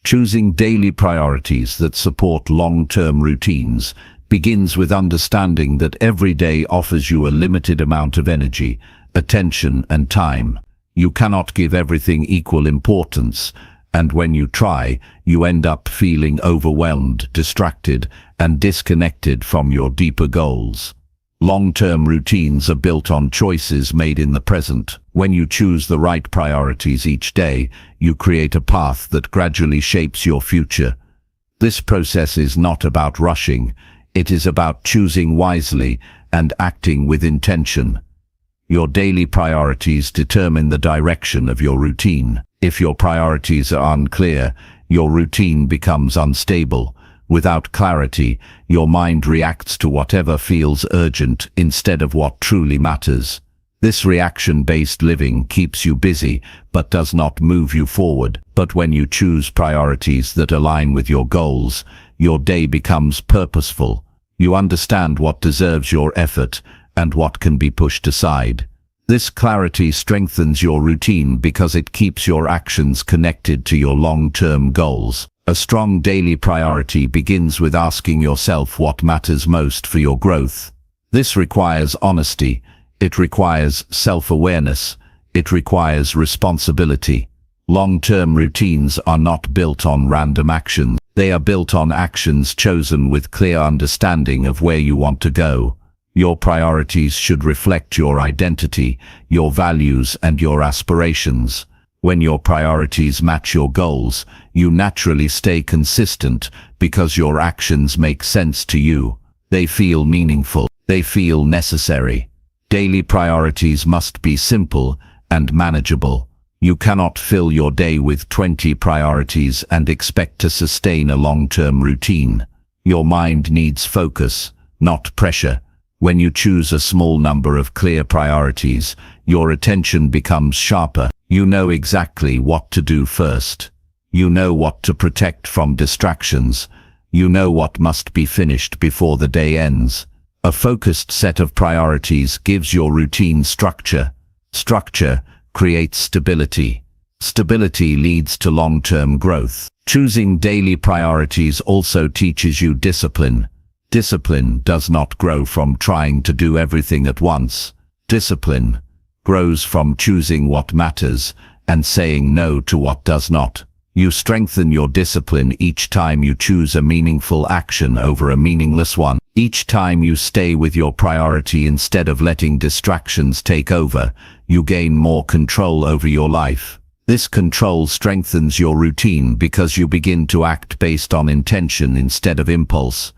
Choosing daily priorities that support long-term routines begins with understanding that every day offers you a limited amount of energy, attention, and time. You cannot give everything equal importance, and when you try, you end up feeling overwhelmed, distracted, and disconnected from your deeper goals. Long-term routines are built on choices made in the present. When you choose the right priorities each day, you create a path that gradually shapes your future. This process is not about rushing. It is about choosing wisely and acting with intention. Your daily priorities determine the direction of your routine. If your priorities are unclear, your routine becomes unstable. Without clarity, your mind reacts to whatever feels urgent instead of what truly matters. This reaction-based living keeps you busy but does not move you forward. But when you choose priorities that align with your goals, your day becomes purposeful. You understand what deserves your effort and what can be pushed aside. This clarity strengthens your routine because it keeps your actions connected to your long-term goals. A strong daily priority begins with asking yourself what matters most for your growth. This requires honesty. It requires self-awareness. It requires responsibility. Long-term routines are not built on random actions. They are built on actions chosen with clear understanding of where you want to go. Your priorities should reflect your identity, your values, and your aspirations. When your priorities match your goals, you naturally stay consistent because your actions make sense to you. They feel meaningful. They feel necessary. Daily priorities must be simple and manageable. You cannot fill your day with 20 priorities and expect to sustain a long-term routine. Your mind needs focus, not pressure. When you choose a small number of clear priorities, your attention becomes sharper. You know exactly what to do first. You know what to protect from distractions. You know what must be finished before the day ends. A focused set of priorities gives your routine structure. Structure creates stability. Stability leads to long-term growth. Choosing daily priorities also teaches you discipline. Discipline does not grow from trying to do everything at once. Discipline grows from choosing what matters and saying no to what does not. You strengthen your discipline each time you choose a meaningful action over a meaningless one. Each time you stay with your priority instead of letting distractions take over, you gain more control over your life. This control strengthens your routine because you begin to act based on intention instead of impulse.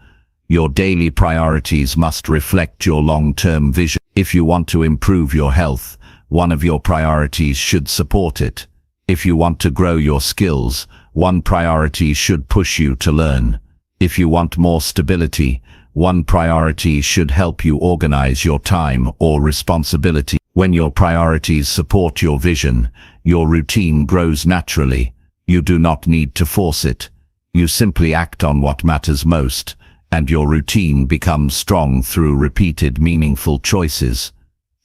Your daily priorities must reflect your long-term vision. If you want to improve your health, one of your priorities should support it. If you want to grow your skills, one priority should push you to learn. If you want more stability, one priority should help you organize your time or responsibility. When your priorities support your vision, your routine grows naturally. You do not need to force it. You simply act on what matters most, and your routine becomes strong through repeated meaningful choices.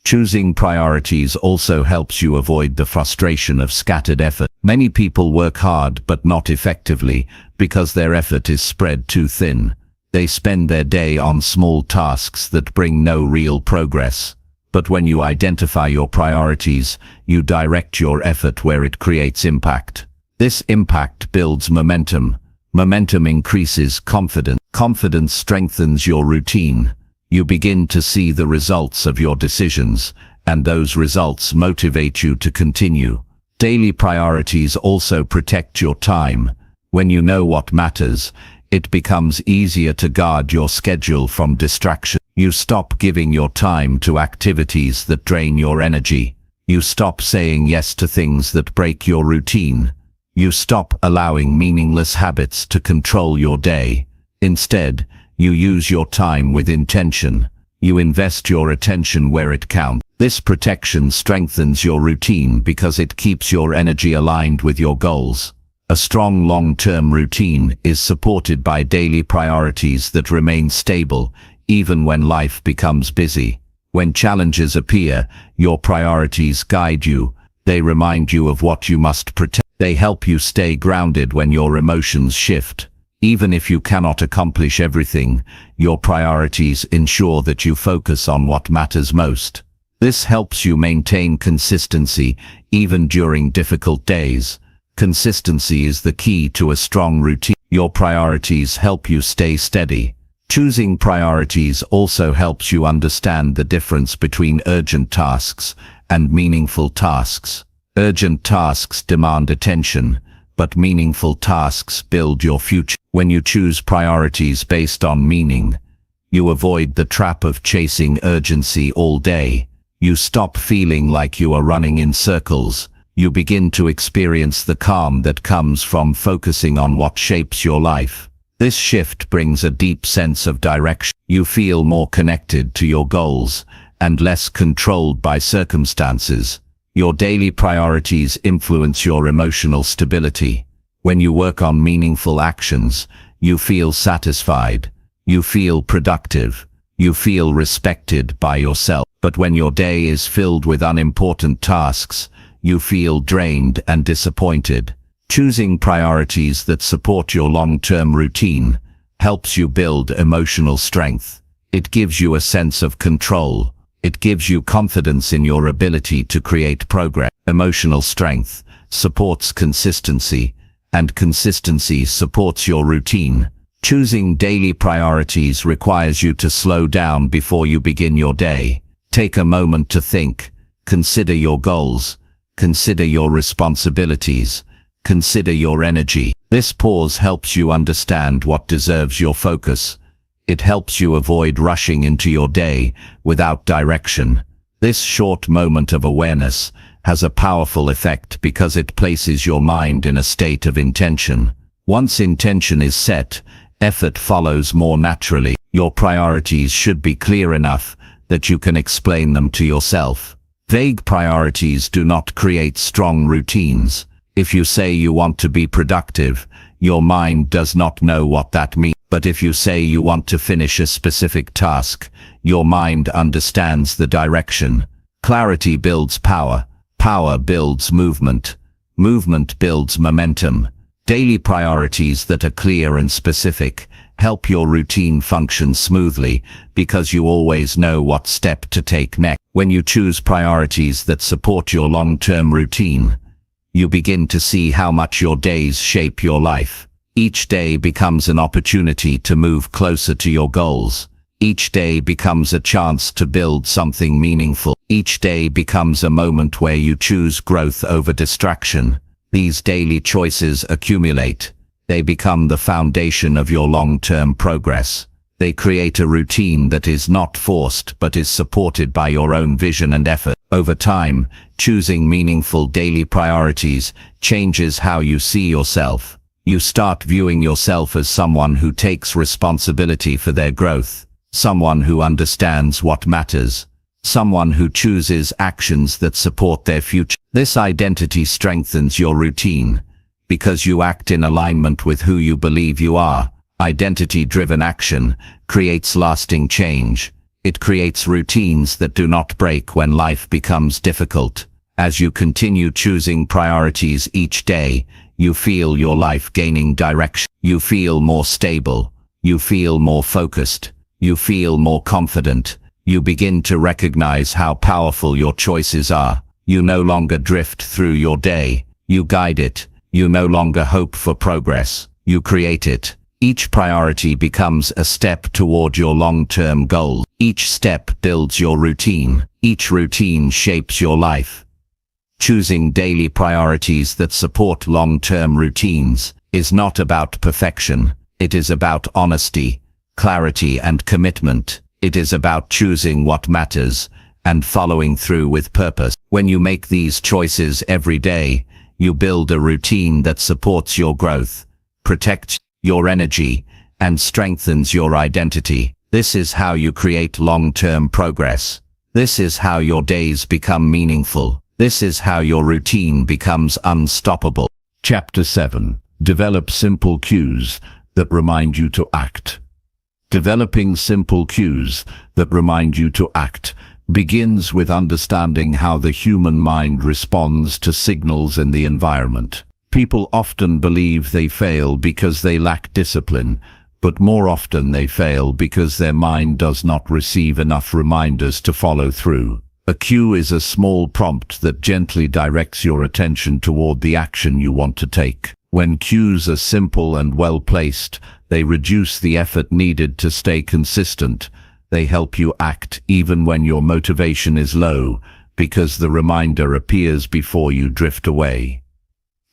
Choosing priorities also helps you avoid the frustration of scattered effort. Many people work hard but not effectively because their effort is spread too thin. They spend their day on small tasks that bring no real progress. But when you identify your priorities, you direct your effort where it creates impact. This impact builds momentum. Momentum increases confidence. Confidence strengthens your routine. You begin to see the results of your decisions, and those results motivate you to continue. Daily priorities also protect your time. When you know what matters, it becomes easier to guard your schedule from distraction. You stop giving your time to activities that drain your energy. You stop saying yes to things that break your routine. You stop allowing meaningless habits to control your day. Instead, you use your time with intention. You invest your attention where it counts. This protection strengthens your routine because it keeps your energy aligned with your goals. A strong long-term routine is supported by daily priorities that remain stable, even when life becomes busy. When challenges appear, your priorities guide you. They remind you of what you must protect. They help you stay grounded when your emotions shift. Even if you cannot accomplish everything, your priorities ensure that you focus on what matters most. This helps you maintain consistency even during difficult days. Consistency is the key to a strong routine. Your priorities help you stay steady. Choosing priorities also helps you understand the difference between urgent tasks and meaningful tasks. Urgent tasks demand attention, but meaningful tasks build your future. When you choose priorities based on meaning, you avoid the trap of chasing urgency all day. You stop feeling like you are running in circles. You begin to experience the calm that comes from focusing on what shapes your life. This shift brings a deep sense of direction. You feel more connected to your goals and less controlled by circumstances. Your daily priorities influence your emotional stability. When you work on meaningful actions, you feel satisfied. You feel productive. You feel respected by yourself. But when your day is filled with unimportant tasks, you feel drained and disappointed. Choosing priorities that support your long-term routine helps you build emotional strength. It gives you a sense of control. It gives you confidence in your ability to create progress. Emotional strength supports consistency, and consistency supports your routine. Choosing daily priorities requires you to slow down before you begin your day. Take a moment to think, consider your goals, consider your responsibilities, consider your energy. This pause helps you understand what deserves your focus. It helps you avoid rushing into your day without direction. This short moment of awareness has a powerful effect because it places your mind in a state of intention. Once intention is set, effort follows more naturally. Your priorities should be clear enough that you can explain them to yourself. Vague priorities do not create strong routines. If you say you want to be productive, your mind does not know what that means. But if you say you want to finish a specific task, your mind understands the direction. Clarity builds power. Power builds movement. Movement builds momentum. Daily priorities that are clear and specific help your routine function smoothly because you always know what step to take next. When you choose priorities that support your long-term routine, you begin to see how much your days shape your life. Each day becomes an opportunity to move closer to your goals. Each day becomes a chance to build something meaningful. Each day becomes a moment where you choose growth over distraction. These daily choices accumulate. They become the foundation of your long-term progress. They create a routine that is not forced but is supported by your own vision and effort. Over time, choosing meaningful daily priorities changes how you see yourself. You start viewing yourself as someone who takes responsibility for their growth, someone who understands what matters, someone who chooses actions that support their future. This identity strengthens your routine because you act in alignment with who you believe you are. Identity-driven action creates lasting change. It creates routines that do not break when life becomes difficult. As you continue choosing priorities each day, you feel your life gaining direction. You feel more stable. You feel more focused. You feel more confident. You begin to recognize how powerful your choices are. You no longer drift through your day. You guide it. You no longer hope for progress. You create it. Each priority becomes a step toward your long-term goal. Each step builds your routine. Each routine shapes your life. Choosing daily priorities that support long-term routines is not about perfection. It is about honesty, clarity, and commitment. It is about choosing what matters and following through with purpose. When you make these choices every day, you build a routine that supports your growth, protects your energy, and strengthens your identity. This is how you create long-term progress. This is how your days become meaningful. This is how your routine becomes unstoppable. Chapter 7. Develop simple cues that remind you to act. Developing simple cues that remind you to act begins with understanding how the human mind responds to signals in the environment. People often believe they fail because they lack discipline, but more often they fail because their mind does not receive enough reminders to follow through. A cue is a small prompt that gently directs your attention toward the action you want to take. When cues are simple and well-placed, they reduce the effort needed to stay consistent. They help you act even when your motivation is low, because the reminder appears before you drift away.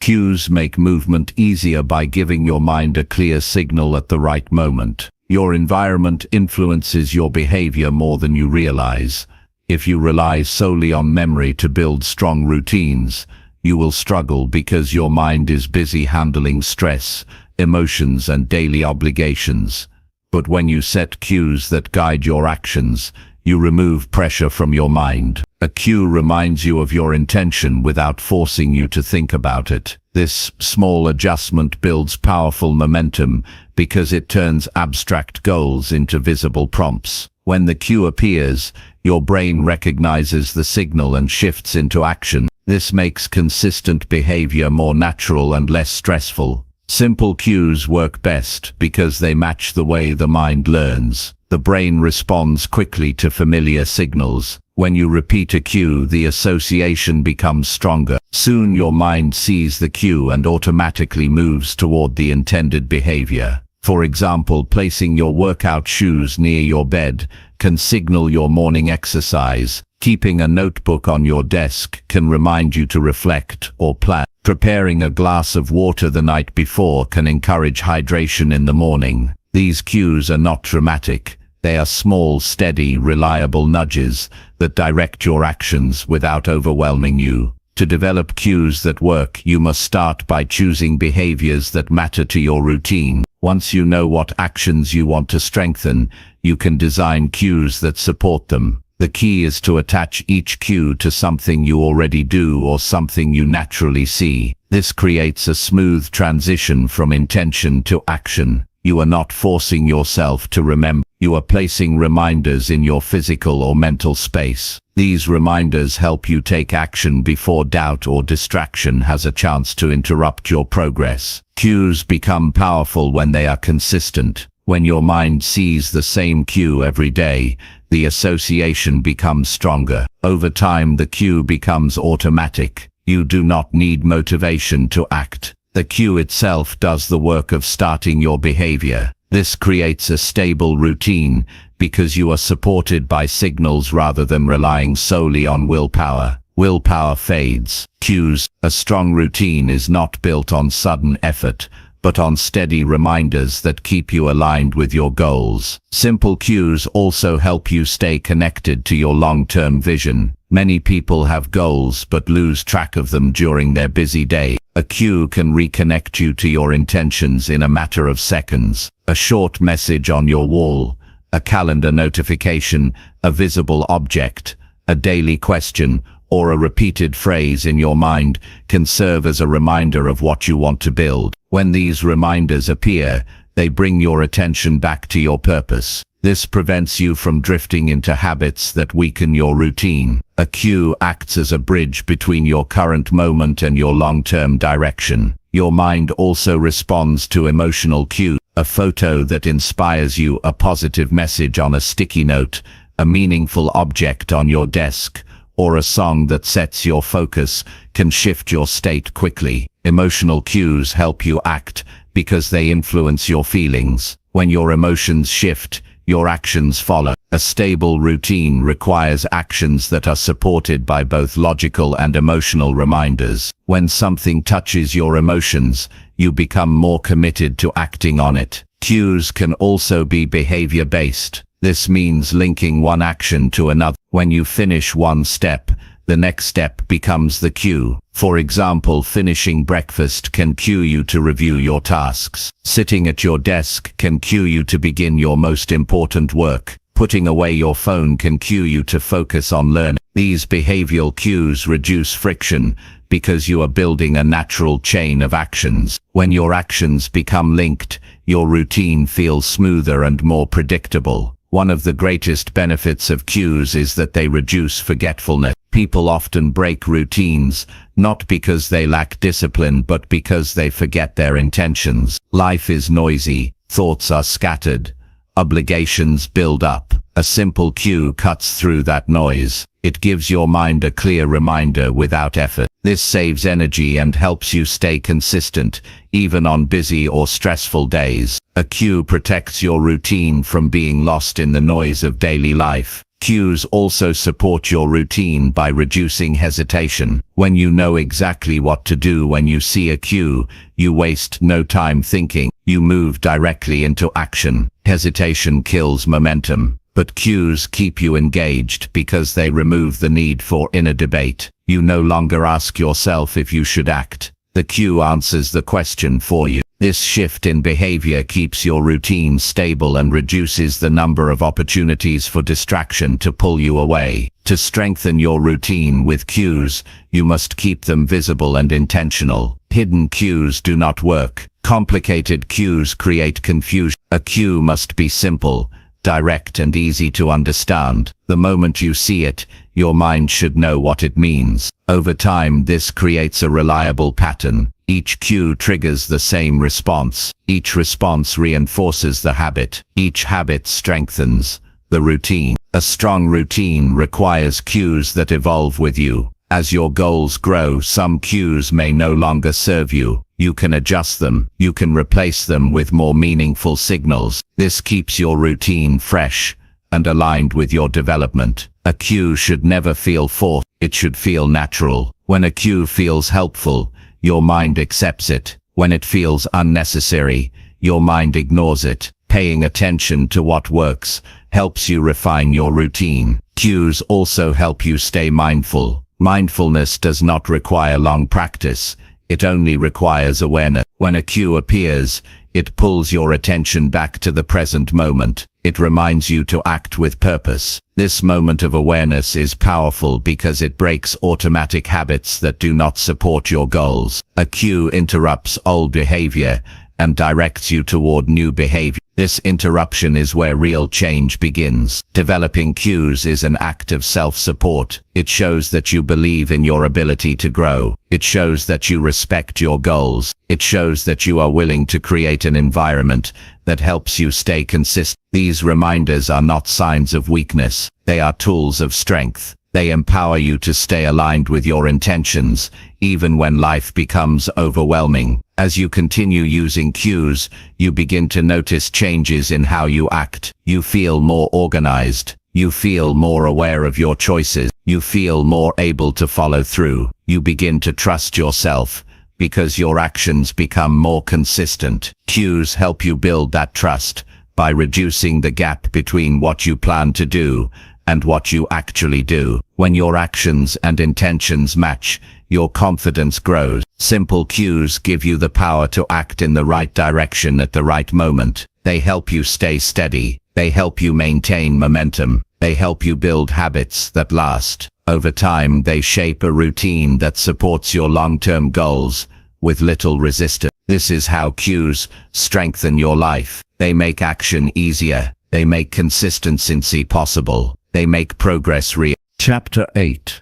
Cues make movement easier by giving your mind a clear signal at the right moment. Your environment influences your behavior more than you realize. If you rely solely on memory to build strong routines, you will struggle because your mind is busy handling stress, emotions, and daily obligations. But when you set cues that guide your actions, you remove pressure from your mind. A cue reminds you of your intention without forcing you to think about it. This small adjustment builds powerful momentum because it turns abstract goals into visible prompts. When the cue appears, your brain recognizes the signal and shifts into action. This makes consistent behavior more natural and less stressful. Simple cues work best because they match the way the mind learns. The brain responds quickly to familiar signals. When you repeat a cue, the association becomes stronger. Soon your mind sees the cue and automatically moves toward the intended behavior. For example, placing your workout shoes near your bed can signal your morning exercise. Keeping a notebook on your desk can remind you to reflect or plan. Preparing a glass of water the night before can encourage hydration in the morning. These cues are not dramatic. They are small, steady, reliable nudges that direct your actions without overwhelming you. To develop cues that work, you must start by choosing behaviors that matter to your routine. Once you know what actions you want to strengthen, you can design cues that support them. The key is to attach each cue to something you already do or something you naturally see. This creates a smooth transition from intention to action. You are not forcing yourself to remember. You are placing reminders in your physical or mental space. These reminders help you take action before doubt or distraction has a chance to interrupt your progress. Cues become powerful when they are consistent. When your mind sees the same cue every day, the association becomes stronger. Over time, the cue becomes automatic. You do not need motivation to act. The cue itself does the work of starting your behavior. This creates a stable routine because you are supported by signals rather than relying solely on willpower. Willpower fades. Cues. A strong routine is not built on sudden effort, but on steady reminders that keep you aligned with your goals. Simple cues also help you stay connected to your long-term vision. Many people have goals but lose track of them during their busy day. A cue can reconnect you to your intentions in a matter of seconds. A short message on your wall, a calendar notification, a visible object, a daily question, or a repeated phrase in your mind can serve as a reminder of what you want to build. When these reminders appear, they bring your attention back to your purpose. This prevents you from drifting into habits that weaken your routine. A cue acts as a bridge between your current moment and your long-term direction. Your mind also responds to emotional cues. A photo that inspires you, a positive message on a sticky note, a meaningful object on your desk, or a song that sets your focus can shift your state quickly. Emotional cues help you act because they influence your feelings. When your emotions shift, your actions follow. A stable routine requires actions that are supported by both logical and emotional reminders. When something touches your emotions, you become more committed to acting on it. Cues can also be behavior-based. This means linking one action to another. When you finish one step, the next step becomes the cue. For example, finishing breakfast can cue you to review your tasks. Sitting at your desk can cue you to begin your most important work. Putting away your phone can cue you to focus on learning. These behavioral cues reduce friction because you are building a natural chain of actions. When your actions become linked, your routine feels smoother and more predictable. One of the greatest benefits of cues is that they reduce forgetfulness. People often break routines, not because they lack discipline but because they forget their intentions. Life is noisy, thoughts are scattered, obligations build up. A simple cue cuts through that noise. It gives your mind a clear reminder without effort. This saves energy and helps you stay consistent, even on busy or stressful days. A cue protects your routine from being lost in the noise of daily life. Cues also support your routine by reducing hesitation. When you know exactly what to do when you see a cue, you waste no time thinking. You move directly into action. Hesitation kills momentum. But cues keep you engaged because they remove the need for inner debate. You no longer ask yourself if you should act. The cue answers the question for you. This shift in behavior keeps your routine stable and reduces the number of opportunities for distraction to pull you away. To strengthen your routine with cues, you must keep them visible and intentional. Hidden cues do not work. Complicated cues create confusion. A cue must be simple, direct and easy to understand. The moment you see it, your mind should know what it means. Over time, this creates a reliable pattern. Each cue triggers the same response. Each response reinforces the habit. Each habit strengthens the routine. A strong routine requires cues that evolve with you. As your goals grow, some cues may no longer serve you. You can adjust them. You can replace them with more meaningful signals. This keeps your routine fresh and aligned with your development. A cue should never feel forced. It should feel natural. When a cue feels helpful, your mind accepts it. When it feels unnecessary, your mind ignores it. Paying attention to what works helps you refine your routine. Cues also help you stay mindful. Mindfulness does not require long practice. It only requires awareness. When a cue appears, it pulls your attention back to the present moment. It reminds you to act with purpose. This moment of awareness is powerful because it breaks automatic habits that do not support your goals. A cue interrupts old behavior and directs you toward new behavior. This interruption is where real change begins. Developing cues is an act of self-support. It shows that you believe in your ability to grow. It shows that you respect your goals. It shows that you are willing to create an environment that helps you stay consistent. These reminders are not signs of weakness. They are tools of strength. They empower you to stay aligned with your intentions, even when life becomes overwhelming. As you continue using cues, you begin to notice changes in how you act. You feel more organized. You feel more aware of your choices. You feel more able to follow through. You begin to trust yourself because your actions become more consistent. Cues help you build that trust by reducing the gap between what you plan to do and what you actually do. When your actions and intentions match, your confidence grows. Simple cues give you the power to act in the right direction at the right moment. They help you stay steady. They help you maintain momentum. They help you build habits that last. Over time, they shape a routine that supports your long-term goals with little resistance. This is how cues strengthen your life. They make action easier. They make consistency possible. They make progress real. Chapter 8.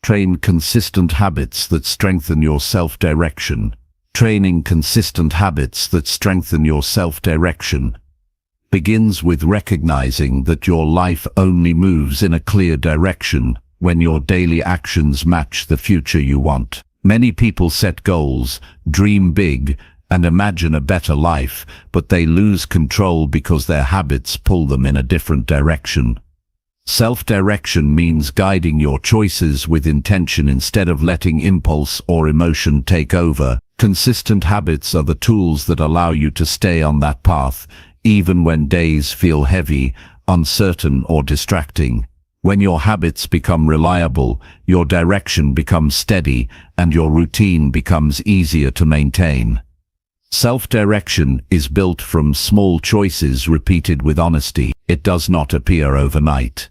Train consistent habits that strengthen your self-direction. Training consistent habits that strengthen your self-direction begins with recognizing that your life only moves in a clear direction when your daily actions match the future you want. Many people set goals, dream big, and imagine a better life, but they lose control because their habits pull them in a different direction. Self-direction means guiding your choices with intention instead of letting impulse or emotion take over. Consistent habits are the tools that allow you to stay on that path, even when days feel heavy, uncertain, or distracting. When your habits become reliable, your direction becomes steady, and your routine becomes easier to maintain. Self-direction is built from small choices repeated with honesty. It does not appear overnight.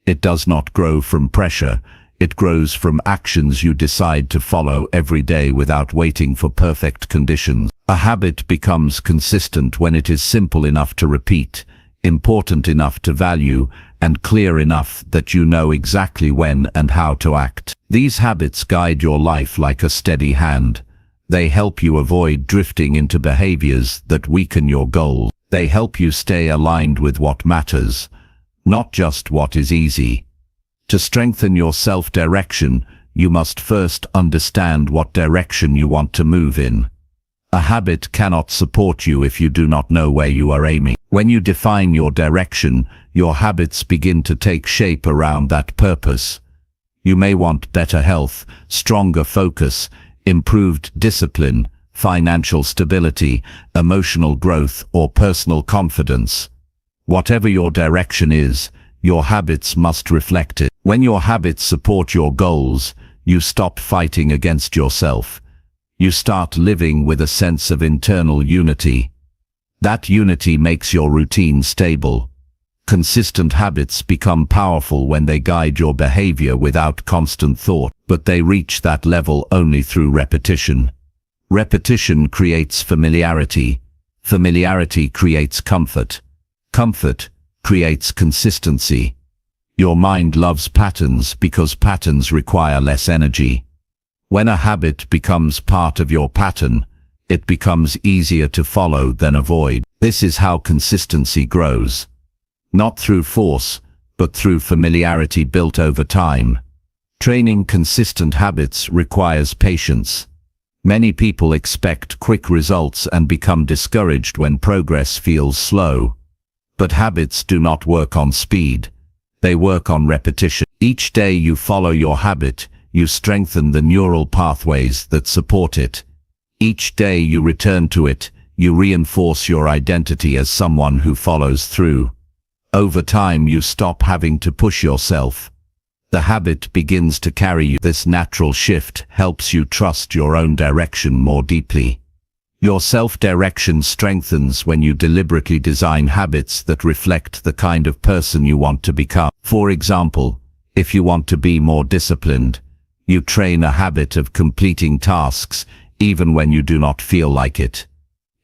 It does not grow from pressure. It grows from actions you decide to follow every day without waiting for perfect conditions. A habit becomes consistent when it is simple enough to repeat, important enough to value, and clear enough that you know exactly when and how to act. These habits guide your life like a steady hand. They help you avoid drifting into behaviors that weaken your goals. They help you stay aligned with what matters, not just what is easy. To strengthen your self-direction, you must first understand what direction you want to move in. A habit cannot support you if you do not know where you are aiming. When you define your direction, your habits begin to take shape around that purpose. You may want better health, stronger focus, improved discipline, financial stability, emotional growth, or personal confidence. Whatever your direction is, your habits must reflect it. When your habits support your goals, you stop fighting against yourself. You start living with a sense of internal unity. That unity makes your routine stable. Consistent habits become powerful when they guide your behavior without constant thought, but they reach that level only through repetition. Repetition creates familiarity. Familiarity creates comfort. Comfort creates consistency. Your mind loves patterns because patterns require less energy. When a habit becomes part of your pattern, it becomes easier to follow than avoid. This is how consistency grows. Not through force, but through familiarity built over time. Training consistent habits requires patience. Many people expect quick results and become discouraged when progress feels slow. But habits do not work on speed. They work on repetition. Each day you follow your habit, you strengthen the neural pathways that support it. Each day you return to it, you reinforce your identity as someone who follows through. Over time you stop having to push yourself. The habit begins to carry you. This natural shift helps you trust your own direction more deeply. Your self-direction strengthens when you deliberately design habits that reflect the kind of person you want to become. For example, if you want to be more disciplined, you train a habit of completing tasks even when you do not feel like it.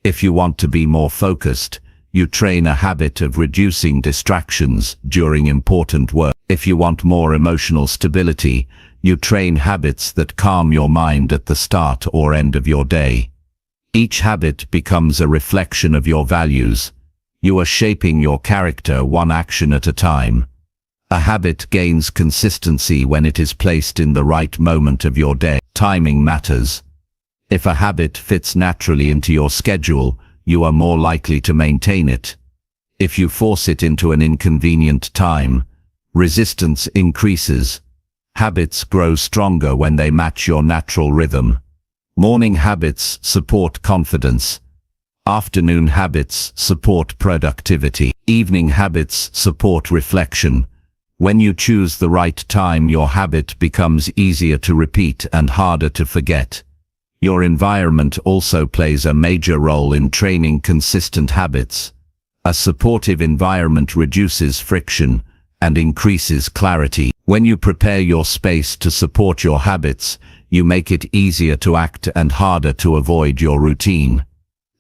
If you want to be more focused, you train a habit of reducing distractions during important work. If you want more emotional stability, you train habits that calm your mind at the start or end of your day. Each habit becomes a reflection of your values. You are shaping your character one action at a time. A habit gains consistency when it is placed in the right moment of your day. Timing matters. If a habit fits naturally into your schedule, you are more likely to maintain it. If you force it into an inconvenient time, resistance increases. Habits grow stronger when they match your natural rhythm. Morning habits support confidence. Afternoon habits support productivity. Evening habits support reflection. When you choose the right time, your habit becomes easier to repeat and harder to forget. Your environment also plays a major role in training consistent habits. A supportive environment reduces friction and increases clarity. When you prepare your space to support your habits, you make it easier to act and harder to avoid your routine.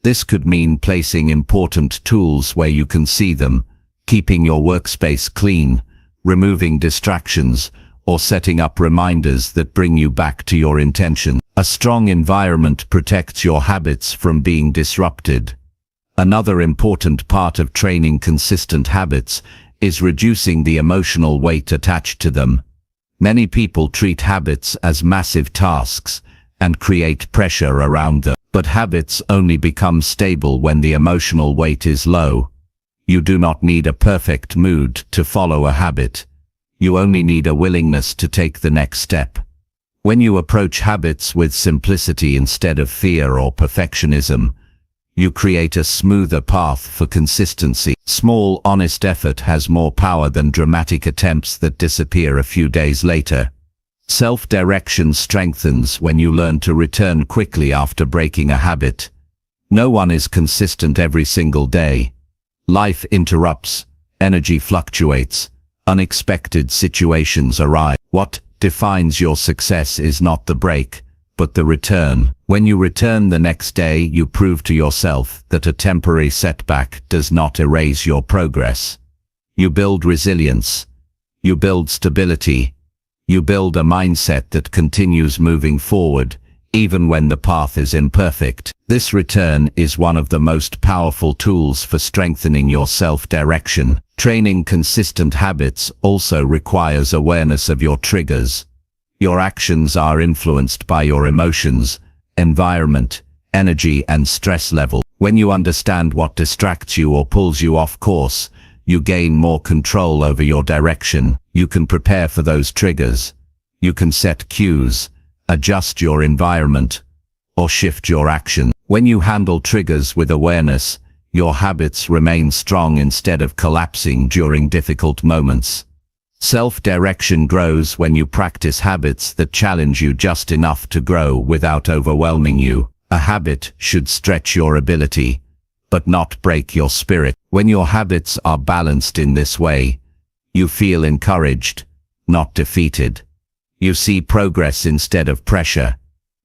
This could mean placing important tools where you can see them, keeping your workspace clean, removing distractions, or setting up reminders that bring you back to your intention. A strong environment protects your habits from being disrupted. Another important part of training consistent habits is reducing the emotional weight attached to them. Many people treat habits as massive tasks and create pressure around them. But habits only become stable when the emotional weight is low. You do not need a perfect mood to follow a habit. You only need a willingness to take the next step. When you approach habits with simplicity instead of fear or perfectionism, you create a smoother path for consistency. Small, honest effort has more power than dramatic attempts that disappear a few days later. Self-direction strengthens when you learn to return quickly after breaking a habit. No one is consistent every single day. Life interrupts, energy fluctuates, unexpected situations arise. What defines your success is not the break, but the return. When you return the next day, you prove to yourself that a temporary setback does not erase your progress. You build resilience. You build stability. You build a mindset that continues moving forward, even when the path is imperfect. This return is one of the most powerful tools for strengthening your self-direction. Training consistent habits also requires awareness of your triggers. Your actions are influenced by your emotions, environment, energy, and stress level. When you understand what distracts you or pulls you off course, you gain more control over your direction. You can prepare for those triggers. You can set cues, adjust your environment, or shift your action. When you handle triggers with awareness, your habits remain strong instead of collapsing during difficult moments. Self-direction grows when you practice habits that challenge you just enough to grow without overwhelming you. A habit should stretch your ability, but not break your spirit. When your habits are balanced in this way, you feel encouraged, not defeated. You see progress instead of pressure.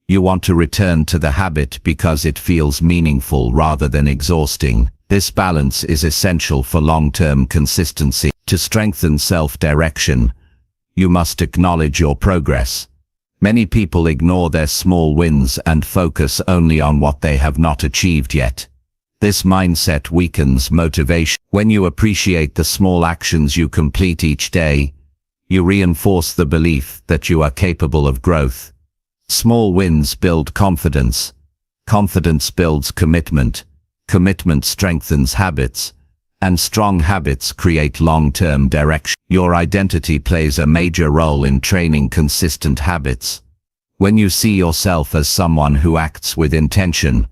You want to return to the habit because it feels meaningful rather than exhausting. This balance is essential for long-term consistency. To strengthen self-direction, you must acknowledge your progress. Many people ignore their small wins and focus only on what they have not achieved yet. This mindset weakens motivation. When you appreciate the small actions you complete each day, you reinforce the belief that you are capable of growth. Small wins build confidence. Confidence builds commitment. Commitment strengthens habits. And strong habits create long-term direction. Your identity plays a major role in training consistent habits. When you see yourself as someone who acts with intention,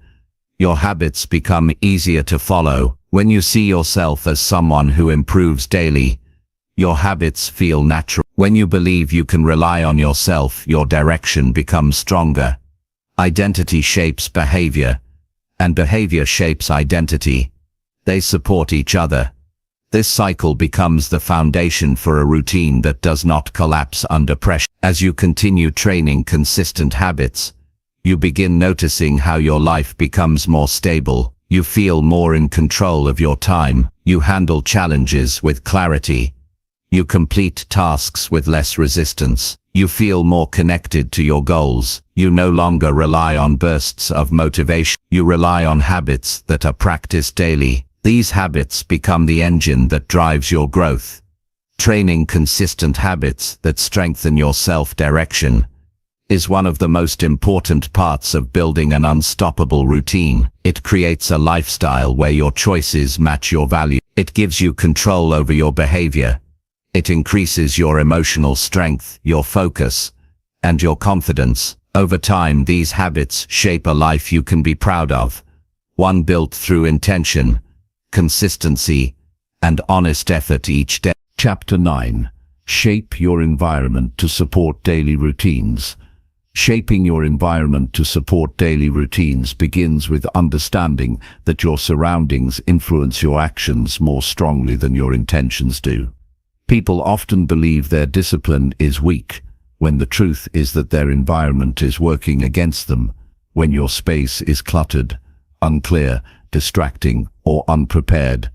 your habits become easier to follow. When you see yourself as someone who improves daily, your habits feel natural. When you believe you can rely on yourself, your direction becomes stronger. Identity shapes behavior, and behavior shapes identity. They support each other. This cycle becomes the foundation for a routine that does not collapse under pressure. As you continue training consistent habits, you begin noticing how your life becomes more stable. You feel more in control of your time. You handle challenges with clarity. You complete tasks with less resistance. You feel more connected to your goals. You no longer rely on bursts of motivation. You rely on habits that are practiced daily. These habits become the engine that drives your growth. Training consistent habits that strengthen your self-direction is one of the most important parts of building an unstoppable routine. It creates a lifestyle where your choices match your value. It gives you control over your behavior. It increases your emotional strength, your focus, and your confidence. Over time, these habits shape a life you can be proud of. One built through intention, consistency, and honest effort each day. Chapter 9. Shape your environment to support daily routines. Shaping your environment to support daily routines begins with understanding that your surroundings influence your actions more strongly than your intentions do. People often believe their discipline is weak, when the truth is that their environment is working against them. When your space is cluttered, unclear, distracting, or unprepared,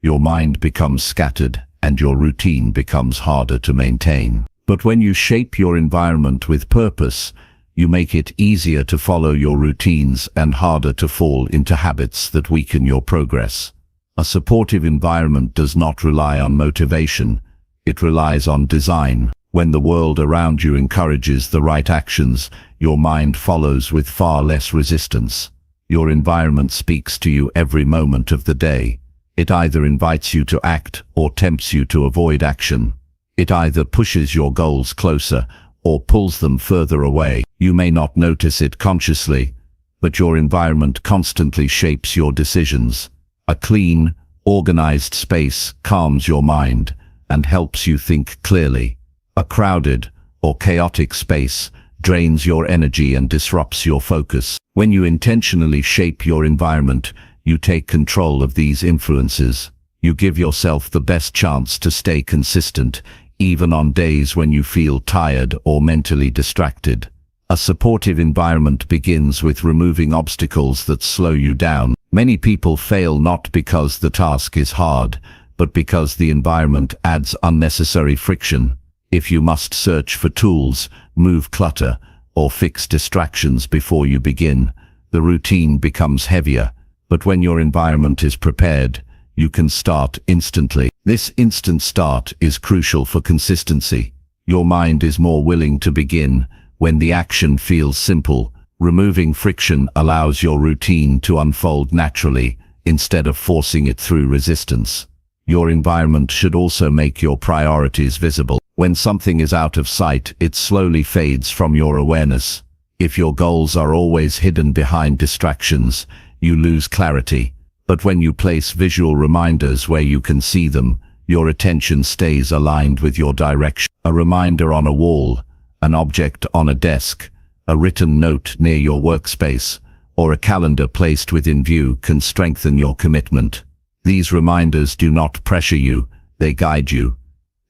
your mind becomes scattered and your routine becomes harder to maintain. But when you shape your environment with purpose, you make it easier to follow your routines and harder to fall into habits that weaken your progress. A supportive environment does not rely on motivation. It relies on design. When the world around you encourages the right actions, your mind follows with far less resistance. Your environment speaks to you every moment of the day. It either invites you to act or tempts you to avoid action. It either pushes your goals closer or pulls them further away. You may not notice it consciously, but your environment constantly shapes your decisions. A clean, organized space calms your mind and helps you think clearly. A crowded or chaotic space drains your energy and disrupts your focus. When you intentionally shape your environment, you take control of these influences. You give yourself the best chance to stay consistent, even on days when you feel tired or mentally distracted. A supportive environment begins with removing obstacles that slow you down. Many people fail not because the task is hard, but because the environment adds unnecessary friction. If you must search for tools, move clutter, or fix distractions before you begin, the routine becomes heavier. But when your environment is prepared, you can start instantly. This instant start is crucial for consistency. Your mind is more willing to begin when the action feels simple. Removing friction allows your routine to unfold naturally instead of forcing it through resistance. Your environment should also make your priorities visible. When something is out of sight, it slowly fades from your awareness. If your goals are always hidden behind distractions, you lose clarity. But when you place visual reminders where you can see them, your attention stays aligned with your direction. A reminder on a wall, an object on a desk, a written note near your workspace, or a calendar placed within view can strengthen your commitment. These reminders do not pressure you, they guide you.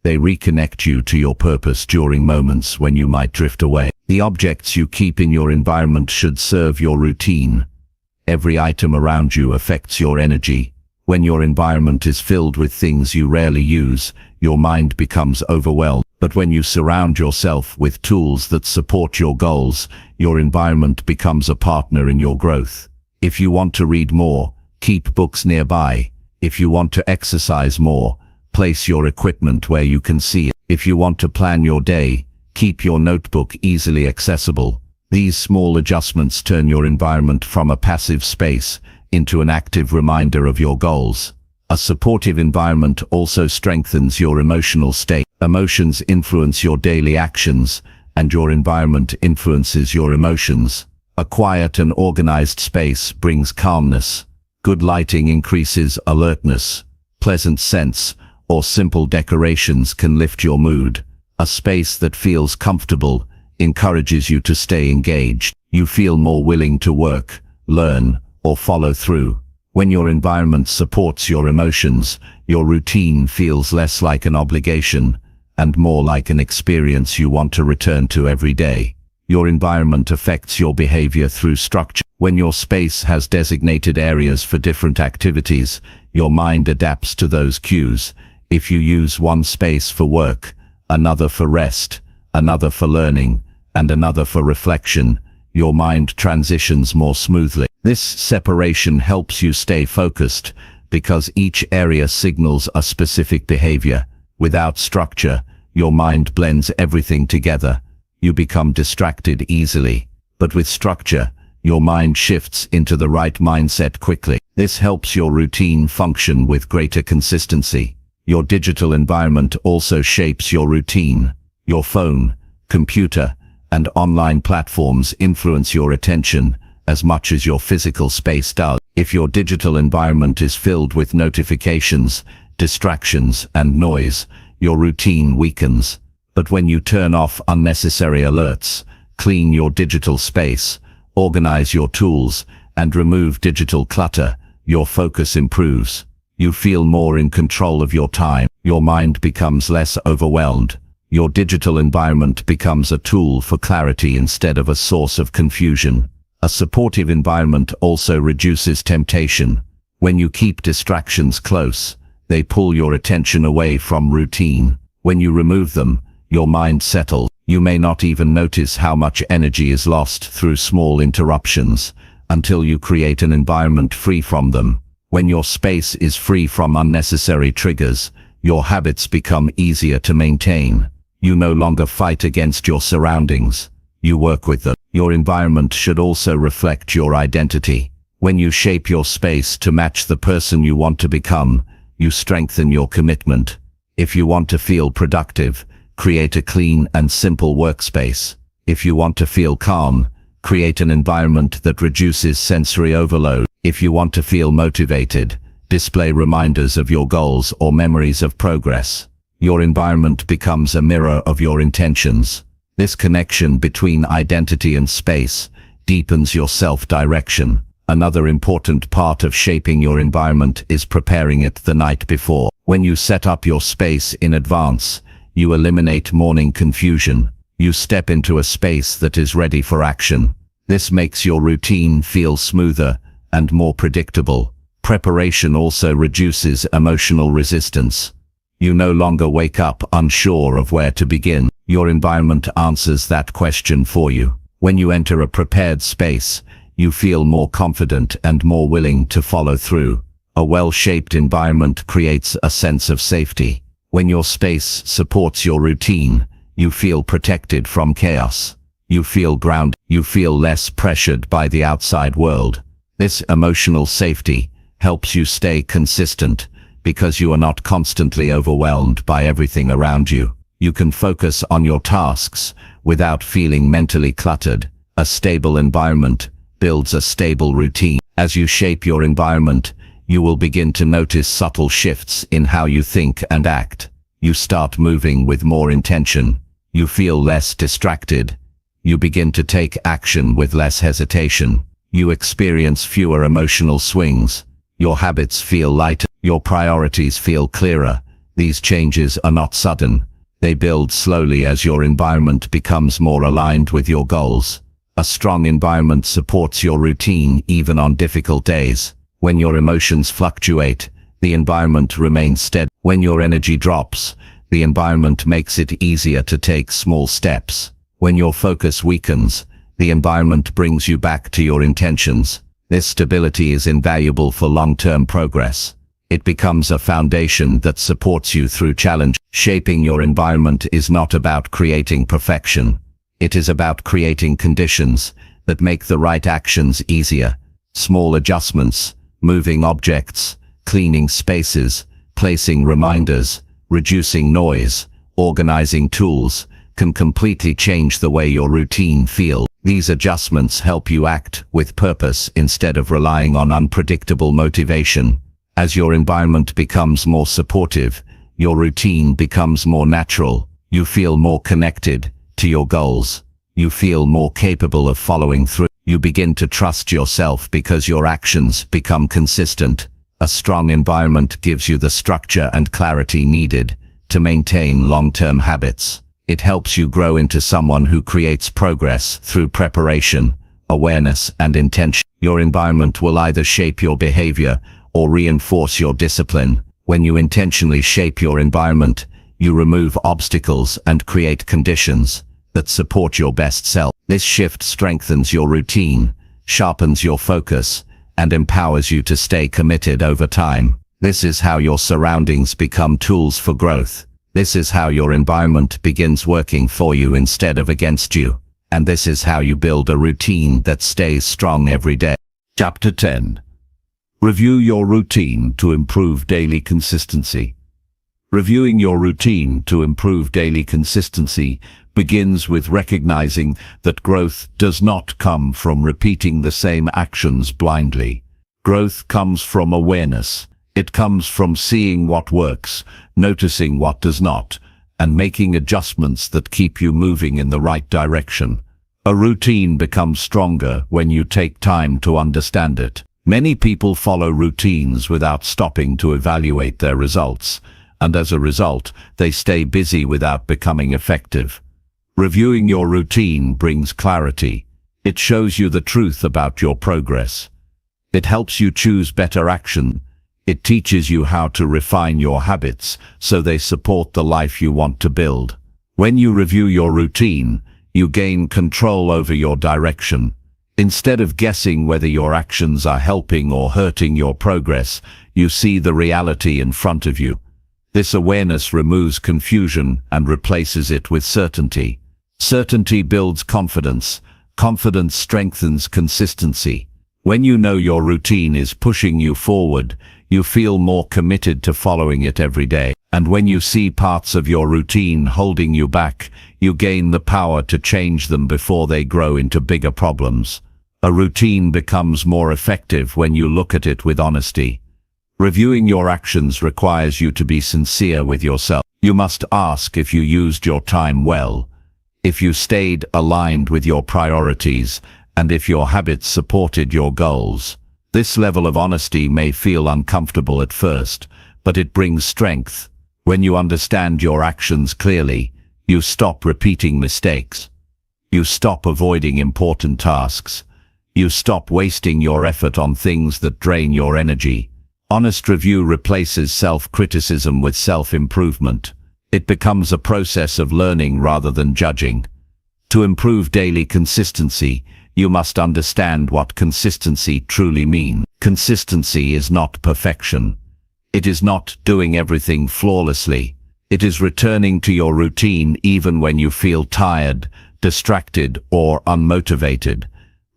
They reconnect you to your purpose during moments when you might drift away. The objects you keep in your environment should serve your routine. Every item around you affects your energy. When your environment is filled with things you rarely use, your mind becomes overwhelmed. But when you surround yourself with tools that support your goals, your environment becomes a partner in your growth. If you want to read more, keep books nearby. If you want to exercise more, place your equipment where you can see it. If you want to plan your day, keep your notebook easily accessible. These small adjustments turn your environment from a passive space into an active reminder of your goals. A supportive environment also strengthens your emotional state. Emotions influence your daily actions, and your environment influences your emotions. A quiet and organized space brings calmness. Good lighting increases alertness. Pleasant scents or simple decorations can lift your mood. A space that feels comfortable encourages you to stay engaged. You feel more willing to work, learn, or follow through. When your environment supports your emotions, your routine feels less like an obligation and more like an experience you want to return to every day. Your environment affects your behavior through structure. When your space has designated areas for different activities, your mind adapts to those cues. If you use one space for work, another for rest, another for learning, and another for reflection, your mind transitions more smoothly. This separation helps you stay focused because each area signals a specific behavior. Without structure, your mind blends everything together. You become distracted easily. But with structure, your mind shifts into the right mindset quickly. This helps your routine function with greater consistency. Your digital environment also shapes your routine. Your phone, computer, and online platforms influence your attention as much as your physical space does. If your digital environment is filled with notifications, distractions, and noise, your routine weakens. But when you turn off unnecessary alerts, clean your digital space, organize your tools, and remove digital clutter, your focus improves. You feel more in control of your time. Your mind becomes less overwhelmed. Your digital environment becomes a tool for clarity instead of a source of confusion. A supportive environment also reduces temptation. When you keep distractions close, they pull your attention away from routine. When you remove them, your mind settles. You may not even notice how much energy is lost through small interruptions until you create an environment free from them. When your space is free from unnecessary triggers, your habits become easier to maintain. You no longer fight against your surroundings. You work with them. Your environment should also reflect your identity. When you shape your space to match the person you want to become, you strengthen your commitment. If you want to feel productive, create a clean and simple workspace. If you want to feel calm, create an environment that reduces sensory overload. If you want to feel motivated, display reminders of your goals or memories of progress. Your environment becomes a mirror of your intentions. This connection between identity and space deepens your self-direction. Another important part of shaping your environment is preparing it the night before. When you set up your space in advance, you eliminate morning confusion. You step into a space that is ready for action. This makes your routine feel smoother and more predictable. Preparation also reduces emotional resistance. You no longer wake up unsure of where to begin. Your environment answers that question for you. When you enter a prepared space, you feel more confident and more willing to follow through. A well-shaped environment creates a sense of safety. When your space supports your routine, you feel protected from chaos. You feel grounded. You feel less pressured by the outside world. This emotional safety helps you stay consistent because you are not constantly overwhelmed by everything around you. You can focus on your tasks without feeling mentally cluttered. A stable environment builds a stable routine. As you shape your environment, you will begin to notice subtle shifts in how you think and act. You start moving with more intention. You feel less distracted. You begin to take action with less hesitation. You experience fewer emotional swings. Your habits feel lighter. Your priorities feel clearer. These changes are not sudden. They build slowly as your environment becomes more aligned with your goals. A strong environment supports your routine even on difficult days. When your emotions fluctuate, the environment remains steady. When your energy drops, The environment makes it easier to take small steps. When your focus weakens, the environment brings you back to your intentions. This stability is invaluable for long-term progress. It becomes a foundation that supports you through challenge. Shaping your environment is not about creating perfection. It is about creating conditions that make the right actions easier. Small adjustments, moving objects, cleaning spaces, placing reminders, reducing noise, organizing tools, can completely change the way your routine feels. These adjustments help you act with purpose instead of relying on unpredictable motivation. As your environment becomes more supportive, your routine becomes more natural. You feel more connected to your goals. You feel more capable of following through. You begin to trust yourself because your actions become consistent. A strong environment gives you the structure and clarity needed to maintain long-term habits. It helps you grow into someone who creates progress through preparation, awareness, and intention. Your environment will either shape your behavior or reinforce your discipline. When you intentionally shape your environment, you remove obstacles and create conditions that support your best self. This shift strengthens your routine, sharpens your focus, and empowers you to stay committed over time. This is how your surroundings become tools for growth. This is how your environment begins working for you instead of against you. And this is how you build a routine that stays strong every day. Chapter 10. Review your routine to improve daily consistency. Reviewing your routine to improve daily consistency begins with recognizing that growth does not come from repeating the same actions blindly. Growth comes from awareness. It comes from seeing what works, noticing what does not, and making adjustments that keep you moving in the right direction. A routine becomes stronger when you take time to understand it. Many people follow routines without stopping to evaluate their results, and as a result, they stay busy without becoming effective. Reviewing your routine brings clarity. It shows you the truth about your progress. It helps you choose better action. It teaches you how to refine your habits so they support the life you want to build. When you review your routine, you gain control over your direction. Instead of guessing whether your actions are helping or hurting your progress, you see the reality in front of you. This awareness removes confusion and replaces it with certainty. Certainty builds confidence. Confidence strengthens consistency. When you know your routine is pushing you forward, you feel more committed to following it every day. And when you see parts of your routine holding you back, you gain the power to change them before they grow into bigger problems. A routine becomes more effective when you look at it with honesty. Reviewing your actions requires you to be sincere with yourself. You must ask if you used your time well, if you stayed aligned with your priorities, and if your habits supported your goals. This level of honesty may feel uncomfortable at first, but it brings strength. When you understand your actions clearly, you stop repeating mistakes. You stop avoiding important tasks. You stop wasting your effort on things that drain your energy. Honest review replaces self-criticism with self-improvement. It becomes a process of learning rather than judging. To improve daily consistency, you must understand what consistency truly means. Consistency is not perfection. It is not doing everything flawlessly. It is returning to your routine even when you feel tired, distracted, or unmotivated.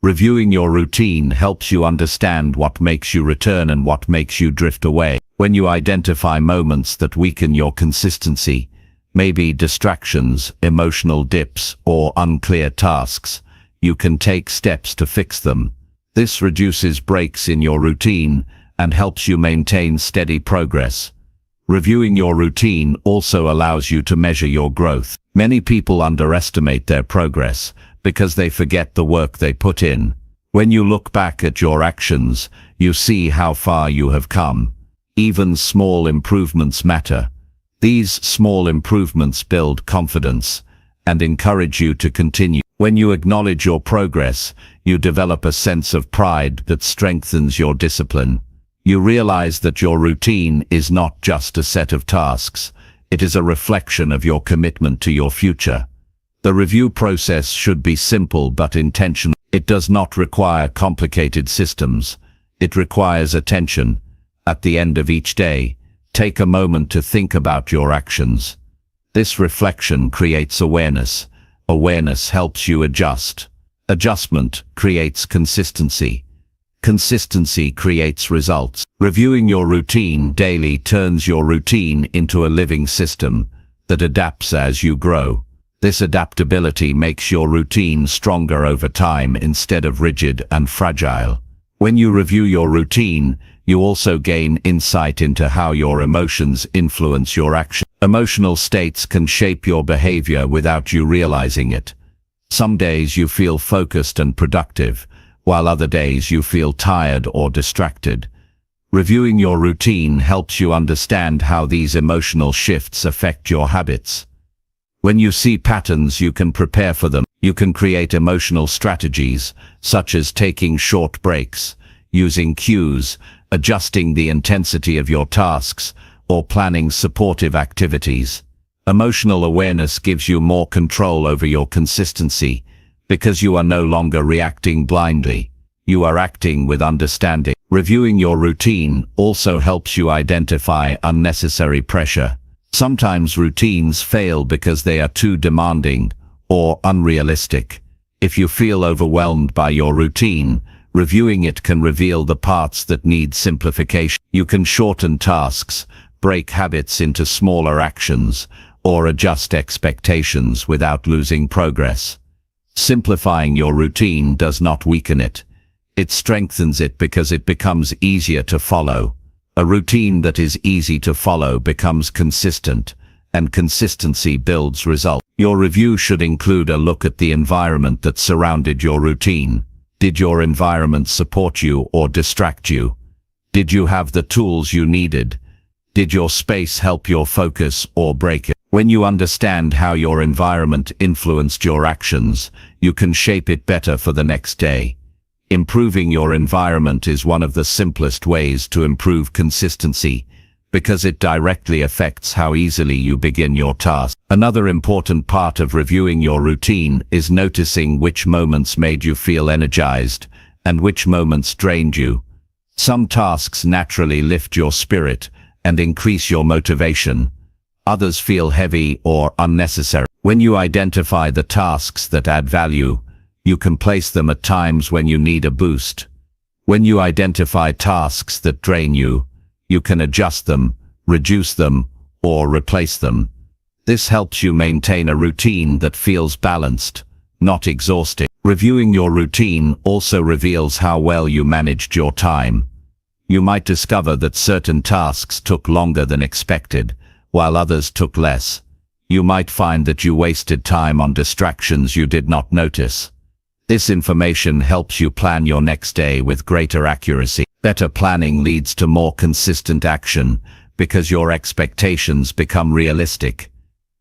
Reviewing your routine helps you understand what makes you return and what makes you drift away. When you identify moments that weaken your consistency, maybe distractions, emotional dips, or unclear tasks, you can take steps to fix them. This reduces breaks in your routine and helps you maintain steady progress. Reviewing your routine also allows you to measure your growth. Many people underestimate their progress because they forget the work they put in. When you look back at your actions, you see how far you have come. Even small improvements matter. These small improvements build confidence and encourage you to continue. When you acknowledge your progress, you develop a sense of pride that strengthens your discipline. You realize that your routine is not just a set of tasks. It is a reflection of your commitment to your future. The review process should be simple but intentional. It does not require complicated systems. It requires attention. At the end of each day, take a moment to think about your actions. This reflection creates awareness. Awareness helps you adjust. Adjustment creates consistency. Consistency creates results. Reviewing your routine daily turns your routine into a living system that adapts as you grow. This adaptability makes your routine stronger over time instead of rigid and fragile. When you review your routine, you also gain insight into how your emotions influence your action. Emotional states can shape your behavior without you realizing it. Some days you feel focused and productive, while other days you feel tired or distracted. Reviewing your routine helps you understand how these emotional shifts affect your habits. When you see patterns, you can prepare for them. You can create emotional strategies, such as taking short breaks, using cues, adjusting the intensity of your tasks, or planning supportive activities. Emotional awareness gives you more control over your consistency, because you are no longer reacting blindly. You are acting with understanding. Reviewing your routine also helps you identify unnecessary pressure. Sometimes routines fail because they are too demanding or unrealistic. If you feel overwhelmed by your routine, reviewing it can reveal the parts that need simplification. You can shorten tasks, break habits into smaller actions, or adjust expectations without losing progress. Simplifying your routine does not weaken it. It strengthens it because it becomes easier to follow. A routine that is easy to follow becomes consistent, and consistency builds results. Your review should include a look at the environment that surrounded your routine. Did your environment support you or distract you? Did you have the tools you needed? Did your space help your focus or break it? When you understand how your environment influenced your actions, you can shape it better for the next day. Improving your environment is one of the simplest ways to improve consistency, because it directly affects how easily you begin your task. Another important part of reviewing your routine is noticing which moments made you feel energized and which moments drained you. Some tasks naturally lift your spirit and increase your motivation. Others feel heavy or unnecessary. When you identify the tasks that add value, you can place them at times when you need a boost. When you identify tasks that drain you, you can adjust them, reduce them, or replace them. This helps you maintain a routine that feels balanced, not exhausting. Reviewing your routine also reveals how well you managed your time. You might discover that certain tasks took longer than expected, while others took less. You might find that you wasted time on distractions you did not notice. This information helps you plan your next day with greater accuracy. Better planning leads to more consistent action because your expectations become realistic.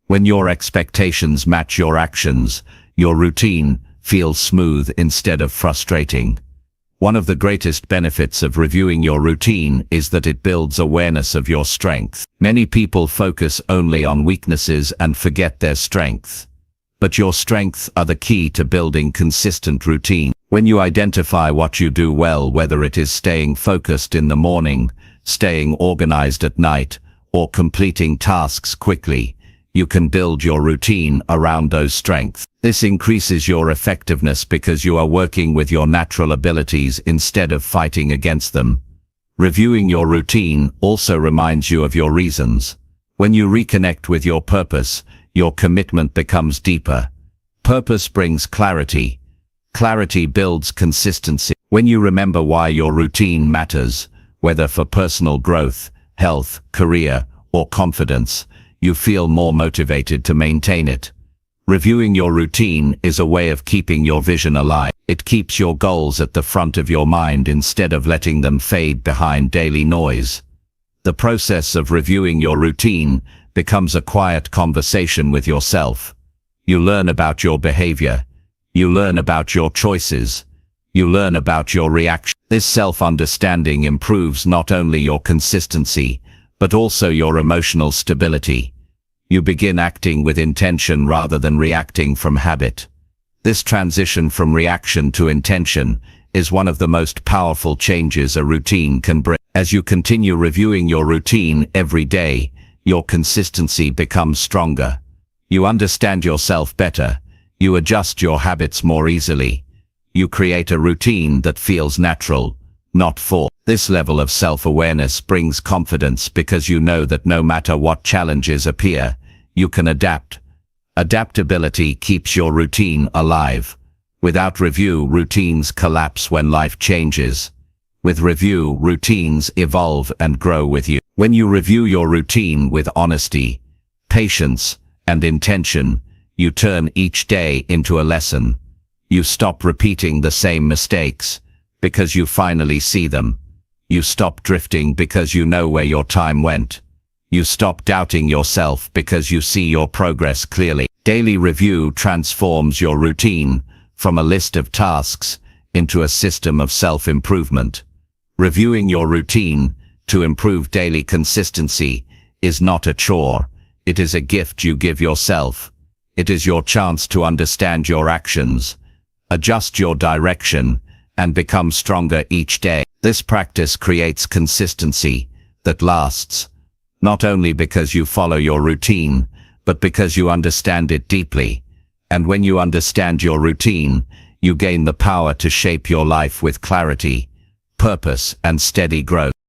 When your expectations match your actions, your routine feels smooth instead of frustrating. One of the greatest benefits of reviewing your routine is that it builds awareness of your strength. Many people focus only on weaknesses and forget their strengths. But your strengths are the key to building consistent routine. When you identify what you do well, whether it is staying focused in the morning, staying organized at night, or completing tasks quickly, you can build your routine around those strengths. This increases your effectiveness because you are working with your natural abilities instead of fighting against them. Reviewing your routine also reminds you of your reasons. When you reconnect with your purpose, your commitment becomes deeper. Purpose brings clarity. Clarity builds consistency. When you remember why your routine matters, whether for personal growth, health, career, or confidence, you feel more motivated to maintain it. Reviewing your routine is a way of keeping your vision alive. It keeps your goals at the front of your mind instead of letting them fade behind daily noise. The process of reviewing your routine becomes a quiet conversation with yourself. You learn about your behavior. You learn about your choices. You learn about your reaction. This self-understanding improves not only your consistency, but also your emotional stability. You begin acting with intention rather than reacting from habit. This transition from reaction to intention is one of the most powerful changes a routine can bring. As you continue reviewing your routine every day, your consistency becomes stronger. You understand yourself better. You adjust your habits more easily. You create a routine that feels natural, not forced. This level of self-awareness brings confidence because you know that no matter what challenges appear, you can adapt. Adaptability keeps your routine alive. Without review, routines collapse when life changes. With review, routines evolve and grow with you. When you review your routine with honesty, patience, and intention, you turn each day into a lesson. You stop repeating the same mistakes because you finally see them. You stop drifting because you know where your time went. You stop doubting yourself because you see your progress clearly. Daily review transforms your routine from a list of tasks into a system of self-improvement. Reviewing your routine to improve daily consistency is not a chore. It is a gift you give yourself. It is your chance to understand your actions, adjust your direction, and become stronger each day. This practice creates consistency that lasts, not only because you follow your routine, but because you understand it deeply. And when you understand your routine, you gain the power to shape your life with clarity, purpose, and steady growth.